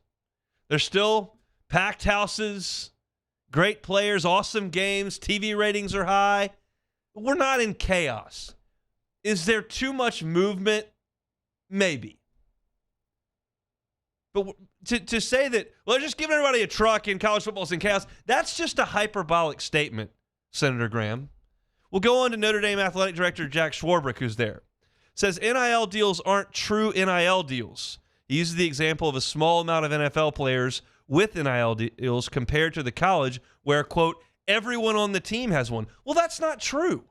There's still packed houses, great players, awesome games, TV ratings are high. We're not in chaos. Is there too much movement? Maybe. But to say that, well, just giving everybody a truck in college football is in chaos, that's just a hyperbolic statement, Senator Graham. We'll go on to Notre Dame Athletic Director Jack Schwarbrick, who's there. Says NIL deals aren't true NIL deals. He uses the example of a small amount of NFL players with NIL deals compared to the college where, quote, everyone on the team has one. Well, that's not true.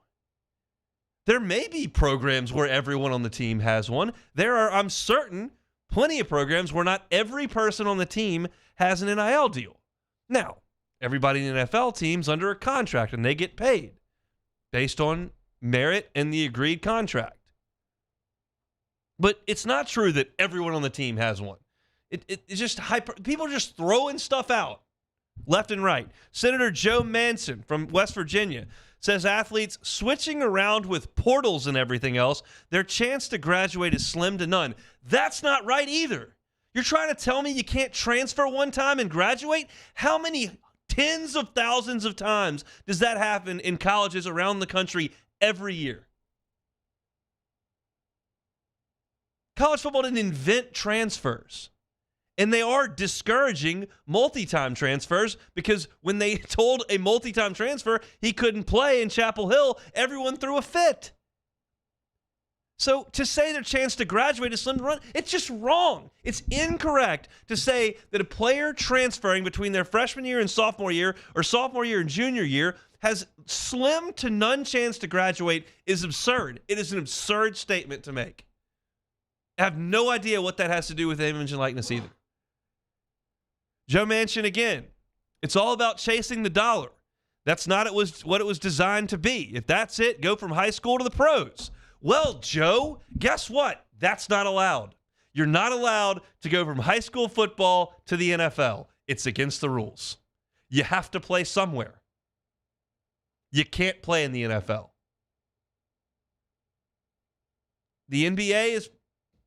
There may be programs where everyone on the team has one. There are, I'm certain, plenty of programs where not every person on the team has an NIL deal. Now, everybody in the NFL team's under a contract and they get paid based on merit and the agreed contract. But it's not true that everyone on the team has one. It's just people are just throwing stuff out left and right. Senator Joe Manchin from West Virginia says athletes switching around with portals and everything else, their chance to graduate is slim to none. That's not right either. You're trying to tell me you can't transfer one time and graduate? How many tens of thousands of times does that happen in colleges around the country every year? College football didn't invent transfers. And they are discouraging multi-time transfers because when they told a multi-time transfer he couldn't play in Chapel Hill, everyone threw a fit. So to say their chance to graduate is slim to run, it's just wrong. It's incorrect to say that a player transferring between their freshman year and sophomore year or sophomore year and junior year has slim to none chance to graduate is absurd. It is an absurd statement to make. I have no idea what that has to do with image and likeness either. Joe Manchin again. It's all about chasing the dollar. That's not what it was designed to be. If that's it, go from high school to the pros. Well, Joe, guess what? That's not allowed. You're not allowed to go from high school football to the NFL. It's against the rules. You have to play somewhere. you can't play in the NFL. The NBA has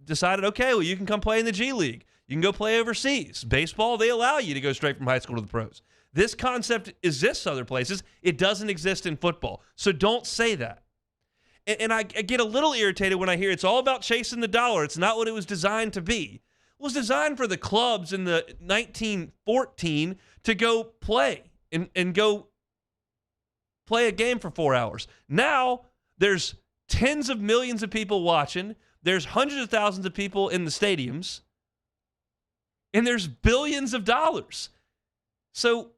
decided, okay, well, you can come play in the G League. You can go play overseas. Baseball, they allow you to go straight from high school to the pros. This concept exists other places. It doesn't exist in football. So don't say that. And I get a little irritated when I hear it's all about chasing the dollar. It's not what it was designed to be. It was designed for the clubs in the 1914 to go play and go play a game for 4 hours. Now there's tens of millions of people watching. There's hundreds of thousands of people in the stadiums. And there's billions of dollars. So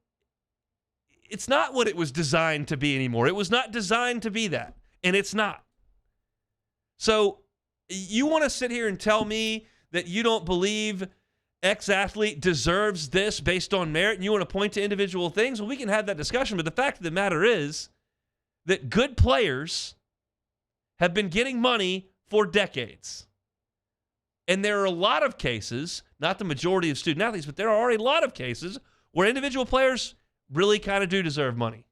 it's not what it was designed to be anymore. It was not designed to be that. And it's not. So you want to sit here and tell me that you don't believe X athlete deserves this based on merit, and you want to point to individual things? Well, we can have that discussion. But the fact of the matter is that good players have been getting money for decades. And there are a lot of cases, not the majority of student athletes, but there are already a lot of cases where individual players really kind of do deserve money.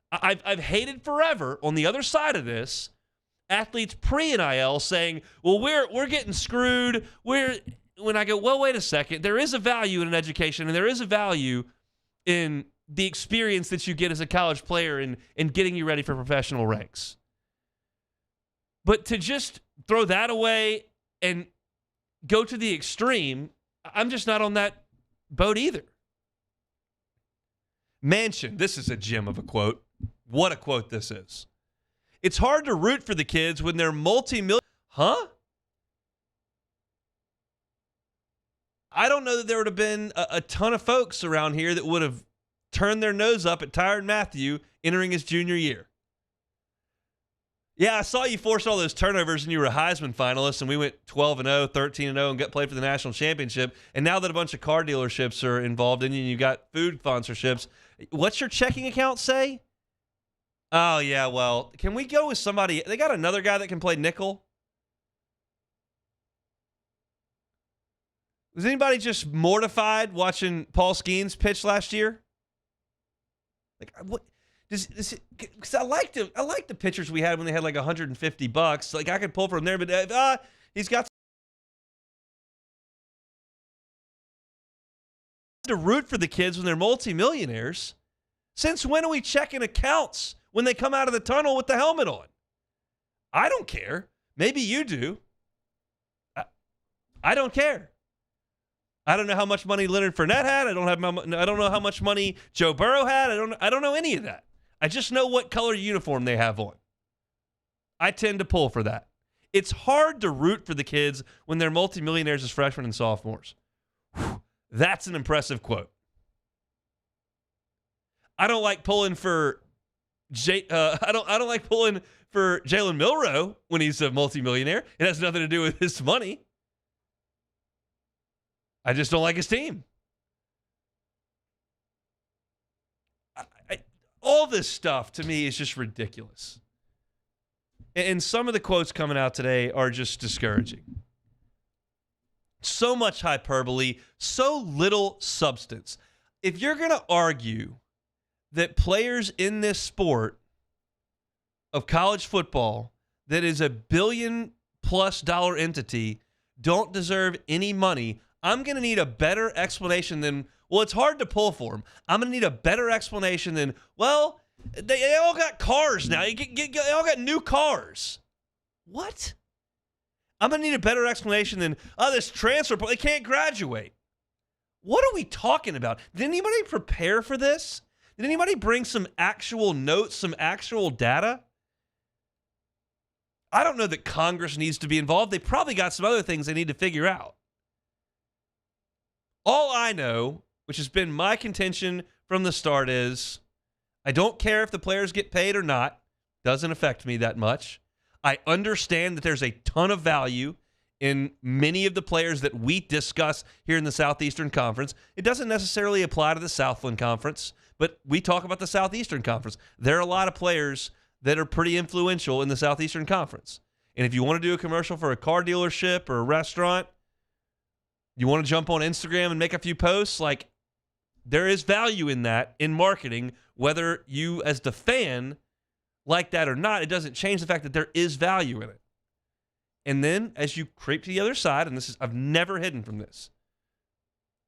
I've hated forever on the other side of this, athletes pre-NIL saying, well, we're getting screwed. When I go, well, wait a second, there is a value in an education, and there is a value in the experience that you get as a college player in getting you ready for professional ranks. But to just throw that away and go to the extreme, I'm just not on that boat either. Mansion, this is a gem of a quote. What a quote this is. It's hard to root for the kids when they're multi-million. Huh? I don't know that there would have been a ton of folks around here that would have turned their nose up at Tyrann Mathieu entering his junior year. Yeah, I saw you force all those turnovers and you were a Heisman finalist, and we went 12-0, 13-0, and got played for the national championship. And now that a bunch of car dealerships are involved in you and you got food sponsorships, what's your checking account say? Oh, yeah, well, can we go with somebody? They got another guy that can play nickel. Was anybody just mortified watching Paul Skeens pitch last year? Like, what? Because I like the pitchers we had when they had like $150. Like, I could pull from there, but he's got to root for the kids when they're multimillionaires. Since when are we checking accounts when they come out of the tunnel with the helmet on? I don't care. Maybe you do. I don't care. I don't know how much money Leonard Fournette had. I don't know how much money Joe Burrow had. I don't know any of that. I just know what color uniform they have on. I tend to pull for that. It's hard to root for the kids when they're multimillionaires as freshmen and sophomores. Whew, that's an impressive quote. I don't like pulling for I don't like pulling for Jalen Milroe when he's a multimillionaire. It has nothing to do with his money. I just don't like his team. All this stuff, to me, is just ridiculous. And some of the quotes coming out today are just discouraging. So much hyperbole, so little substance. If you're going to argue that players in this sport of college football that is a $1 billion+ entity don't deserve any money, I'm going to need a better explanation than, well, it's hard to pull for them. I'm going to need a better explanation than, well, they all got cars now. They all got new cars. What? I'm going to need a better explanation than, this transfer, they can't graduate. What are we talking about? Did anybody prepare for this? Did anybody bring some actual notes, some actual data? I don't know that Congress needs to be involved. They probably got some other things they need to figure out. All I know, which has been my contention from the start, is I don't care if the players get paid or not. Doesn't affect me that much. I understand that there's a ton of value in many of the players that we discuss here in the Southeastern Conference. It doesn't necessarily apply to the Southland Conference, but we talk about the Southeastern Conference. There are a lot of players that are pretty influential in the Southeastern Conference. And if you want to do a commercial for a car dealership or a restaurant, you want to jump on Instagram and make a few posts, like, there is value in that in marketing, whether you as the fan like that or not. It doesn't change the fact that there is value in it. And then as you creep to the other side, and I've never hidden from this,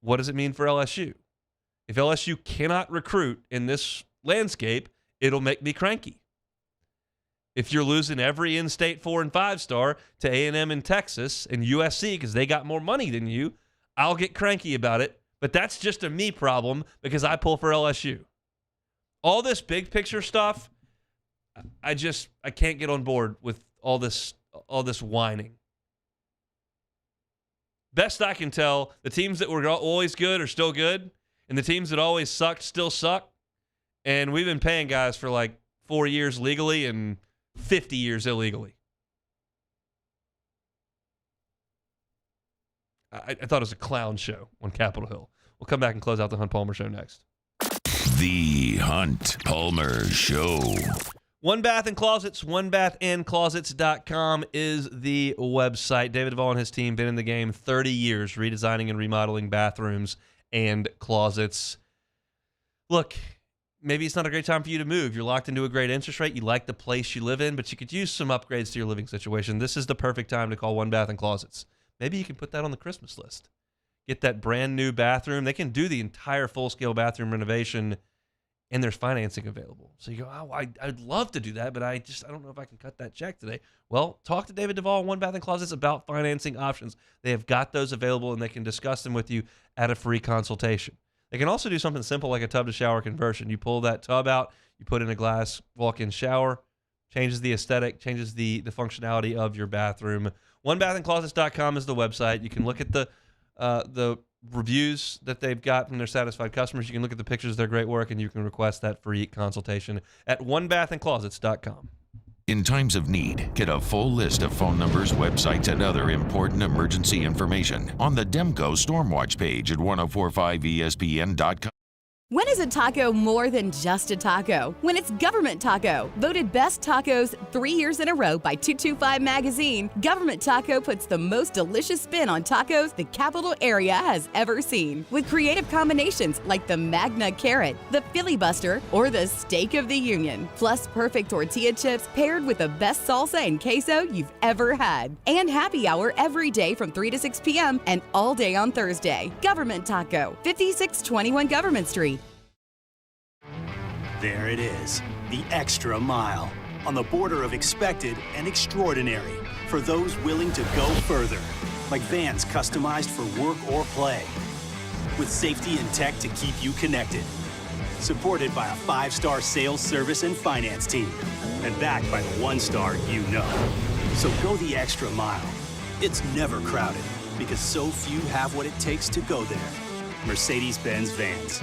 what does it mean for LSU? If LSU cannot recruit in this landscape, it'll make me cranky. If you're losing every in-state 4 and 5 star to A&M in Texas and USC because they got more money than you, I'll get cranky about it. But that's just a me problem because I pull for LSU. All this big picture stuff, I can't get on board with all this whining. Best I can tell, the teams that were always good are still good, and the teams that always sucked still suck. And we've been paying guys for like 4 years legally and 50 years illegally. I thought it was a clown show on Capitol Hill. We'll come back and close out the Hunt Palmer Show next. The Hunt Palmer Show. One Bath and Closets, onebathandclosets.com is the website. David Duvall and his team been in the game 30 years, redesigning and remodeling bathrooms and closets. Look, maybe it's not a great time for you to move. You're locked into a great interest rate. You like the place you live in, but you could use some upgrades to your living situation. This is the perfect time to call One Bath and Closets. Maybe you can put that on the Christmas list. Get that brand new bathroom. They can do the entire full-scale bathroom renovation, and there's financing available. So you go, oh, I'd love to do that, but I don't know if I can cut that check today. Well, talk to David Duvall, One Bath and Closets, about financing options. They have got those available, and they can discuss them with you at a free consultation. They can also do something simple like a tub-to-shower conversion. You pull that tub out, you put in a glass walk-in shower, changes the aesthetic, changes the functionality of your bathroom. OneBathAndClosets.com is the website. You can look at the reviews that they've got from their satisfied customers. You can look at the pictures of their great work, and you can request that free consultation at OneBathAndClosets.com. In times of need, get a full list of phone numbers, websites, and other important emergency information on the Demco Stormwatch page at 1045ESPN.com. When is a taco more than just a taco? When it's Government Taco. Voted best tacos 3 years in a row by 225 Magazine, Government Taco puts the most delicious spin on tacos the capital area has ever seen. With creative combinations like the Magna Carrot, the Filibuster, or the Steak of the Union. Plus perfect tortilla chips paired with the best salsa and queso you've ever had. And happy hour every day from 3 to 6 p.m. and all day on Thursday. Government Taco, 5621 Government Street. There it is, the extra mile, on the border of expected and extraordinary for those willing to go further, like vans customized for work or play, with safety and tech to keep you connected, supported by a 5-star sales, service, and finance team, and backed by the 1-star you know. So go the extra mile. It's never crowded, because so few have what it takes to go there. Mercedes-Benz Vans.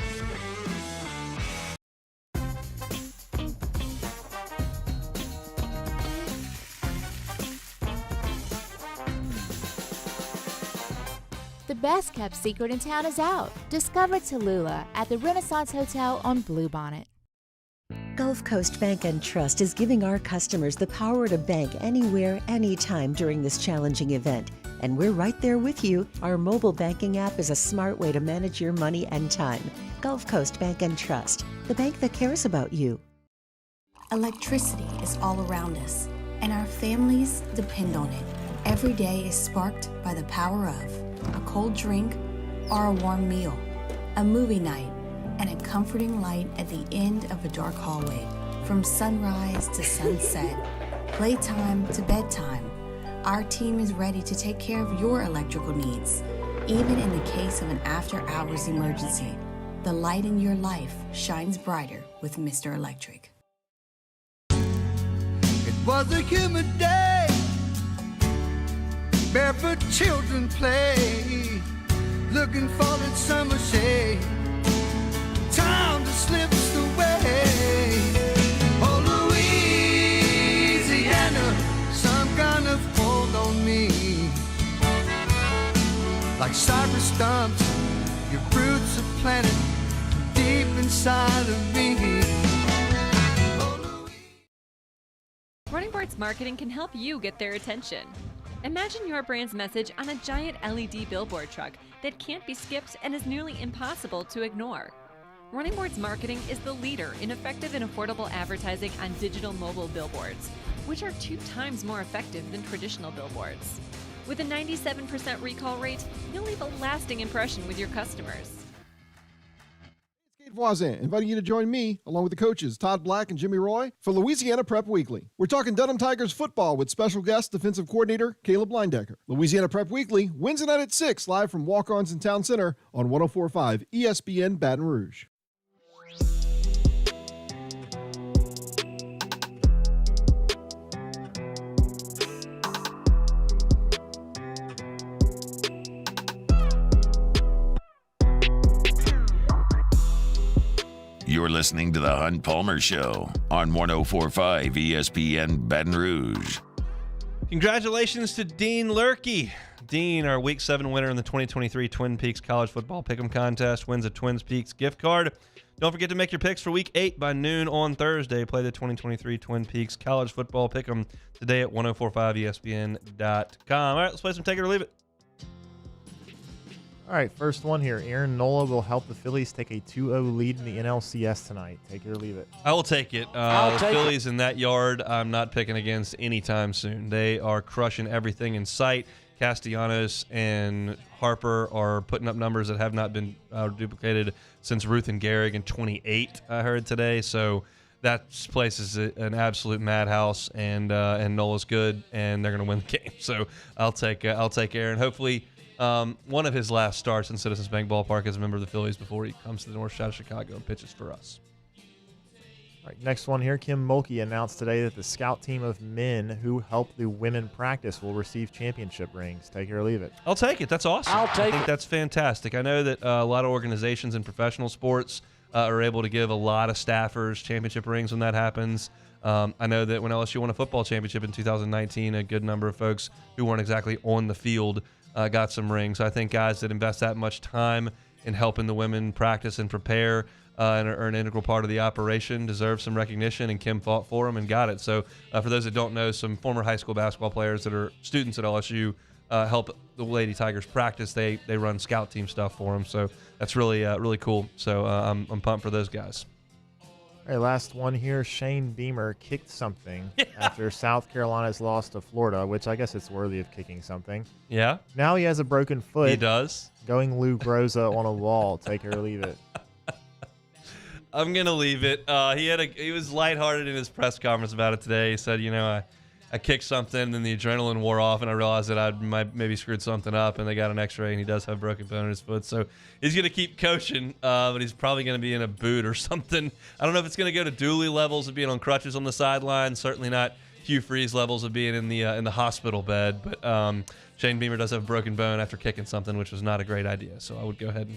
The best kept secret in town is out. Discover Tallulah at the Renaissance Hotel on Bluebonnet. Gulf Coast Bank and Trust is giving our customers the power to bank anywhere, anytime during this challenging event. And we're right there with you. Our mobile banking app is a smart way to manage your money and time. Gulf Coast Bank and Trust, the bank that cares about you. Electricity is all around us, and our families depend on it. Every day is sparked by the power of a cold drink or a warm meal, a movie night, and a comforting light at the end of a dark hallway. From sunrise to sunset, playtime to bedtime, our team is ready to take care of your electrical needs. Even in the case of an after-hours emergency, the light in your life shines brighter with Mr. Electric. It was a humid day, barefoot children play, looking for that summer shade. Time just slips away. Oh, Louisiana, some kind of hold on me. Like cypress stumps, your roots are planted deep inside of me. Running Boards Marketing can help you get their attention. Imagine your brand's message on a giant LED billboard truck that can't be skipped and is nearly impossible to ignore. Running Boards Marketing is the leader in effective and affordable advertising on digital mobile billboards, which are 2 times more effective than traditional billboards. With a 97% recall rate, you'll leave a lasting impression with your customers. Voisin, inviting you to join me, along with the coaches Todd Black and Jimmy Roy, for Louisiana Prep Weekly. We're talking Dunham Tigers football with special guest defensive coordinator Caleb Leindecker. Louisiana Prep Weekly, Wednesday night at 6, live from Walk-Ons in Town Center on 104.5 ESPN Baton Rouge. You're listening to The Hunt Palmer Show on 104.5 ESPN Baton Rouge. Congratulations to Dean Lurkey. Dean, our Week 7 winner in the 2023 Twin Peaks College Football Pick'em Contest, wins a Twin Peaks gift card. Don't forget to make your picks for Week 8 by noon on Thursday. Play the 2023 Twin Peaks College Football Pick'em today at 1045ESPN.com. All right, let's play some Take It or Leave It. All right, first one here. Aaron Nola will help the Phillies take a 2-0 lead in the NLCS tonight. Take it or leave it. I will take it. The Phillies in that yard, I'm not picking against anytime soon. They are crushing everything in sight. Castellanos and Harper are putting up numbers that have not been duplicated since Ruth and Gehrig in 28, I heard today. So that place is an absolute madhouse, and Nola's good, and they're going to win the game. So I'll take Aaron. Hopefully, one of his last starts in Citizens Bank Ballpark as a member of the Phillies before he comes to the north side of Chicago and pitches for us. All right, next one here. Kim Mulkey announced today that the scout team of men who help the women practice will receive championship rings. Take it or leave it. I'll take it. That's awesome. I think that's fantastic. I know that a lot of organizations in professional sports are able to give a lot of staffers championship rings when that happens. I know that when LSU won a football championship in 2019, a good number of folks who weren't exactly on the field got some rings. I think guys that invest that much time in helping the women practice and prepare and are an integral part of the operation deserve some recognition, and Kim fought for them and got it. So for those that don't know, some former high school basketball players that are students at LSU help the Lady Tigers practice. They run scout team stuff for them. So that's really cool. So I'm pumped for those guys. All right, last one here. Shane Beamer kicked something after South Carolina's loss to Florida, which I guess it's worthy of kicking something. Yeah. Now he has a broken foot. He does. Going Lou Groza on a wall. Take it or leave it. I'm going to leave it. He was lighthearted in his press conference about it today. He said, I kicked something, and then the adrenaline wore off, and I realized that I might maybe screwed something up, and they got an x-ray, and he does have a broken bone in his foot. So he's going to keep coaching, but he's probably going to be in a boot or something. I don't know if it's going to go to Dooley levels of being on crutches on the sideline. Certainly not Hugh Freeze levels of being in the hospital bed. But Shane Beamer does have a broken bone after kicking something, which was not a great idea. So I would go ahead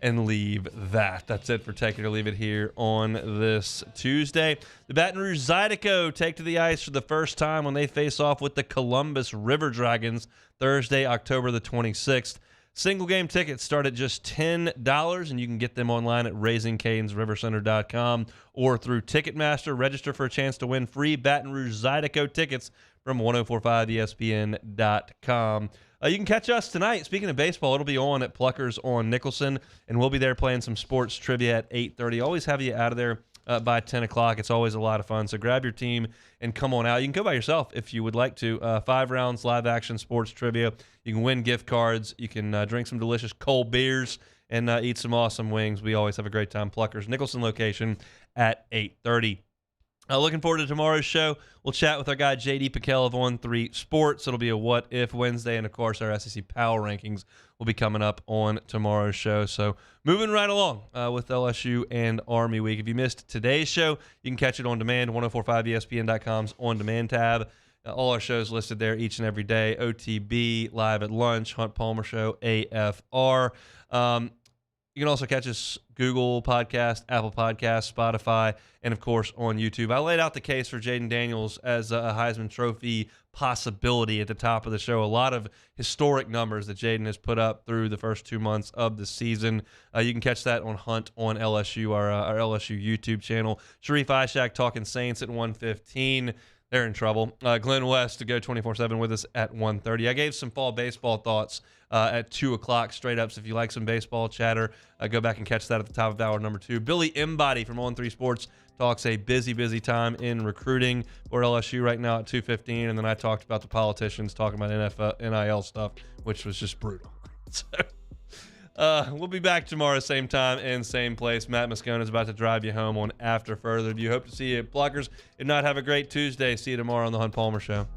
and leave that. That's it for Take It or Leave It here on this Tuesday. The Baton Rouge Zydeco take to the ice for the first time when they face off with the Columbus River Dragons Thursday, October the 26th. Single game tickets start at just $10, and you can get them online at RaisingCanesRiverCenter.com or through Ticketmaster. Register for a chance to win free Baton Rouge Zydeco tickets from 1045ESPN.com. You can catch us tonight. Speaking of baseball, it'll be on at Pluckers on Nicholson, and we'll be there playing some sports trivia at 8:30. Always have you out of there by 10 o'clock. It's always a lot of fun. So grab your team and come on out. You can go by yourself if you would like to. 5 rounds, live action sports trivia. You can win gift cards. You can drink some delicious cold beers and eat some awesome wings. We always have a great time. Pluckers Nicholson location at 8:30. Looking forward to tomorrow's show. We'll chat with our guy JD Piquel of On3 Sports. It'll be a What If Wednesday, and of course our SEC Power Rankings will be coming up on tomorrow's show. So moving right along with LSU and Army Week. If you missed today's show, you can catch it on demand, 1045ESPN.com's On Demand tab. All our shows listed there each and every day. OTB, Live at Lunch, Hunt Palmer Show, AFR. You can also catch us Google Podcast, Apple Podcast, Spotify, and, of course, on YouTube. I laid out the case for Jaden Daniels as a Heisman Trophy possibility at the top of the show. A lot of historic numbers that Jaden has put up through the first 2 months of the season. You can catch that on Hunt on LSU, our LSU YouTube channel. Sharie talking Saints at 1:15. they're in trouble. Glenn West to go 24/7 with us at 1:30. I gave some fall baseball thoughts at 2 o'clock straight up. So if you like some baseball chatter, go back and catch that at the top of hour number 2. Billy Embody from On3 Sports talks a busy time in recruiting for LSU right now at 2:15. And then I talked about the politicians talking about NFL, NIL stuff, which was just brutal. So we'll be back tomorrow, same time and same place. Matt Moscona is about to drive you home on After Further View. Hope to see you at Pluckers. If not, have a great Tuesday. See you tomorrow on the Hunt Palmer Show.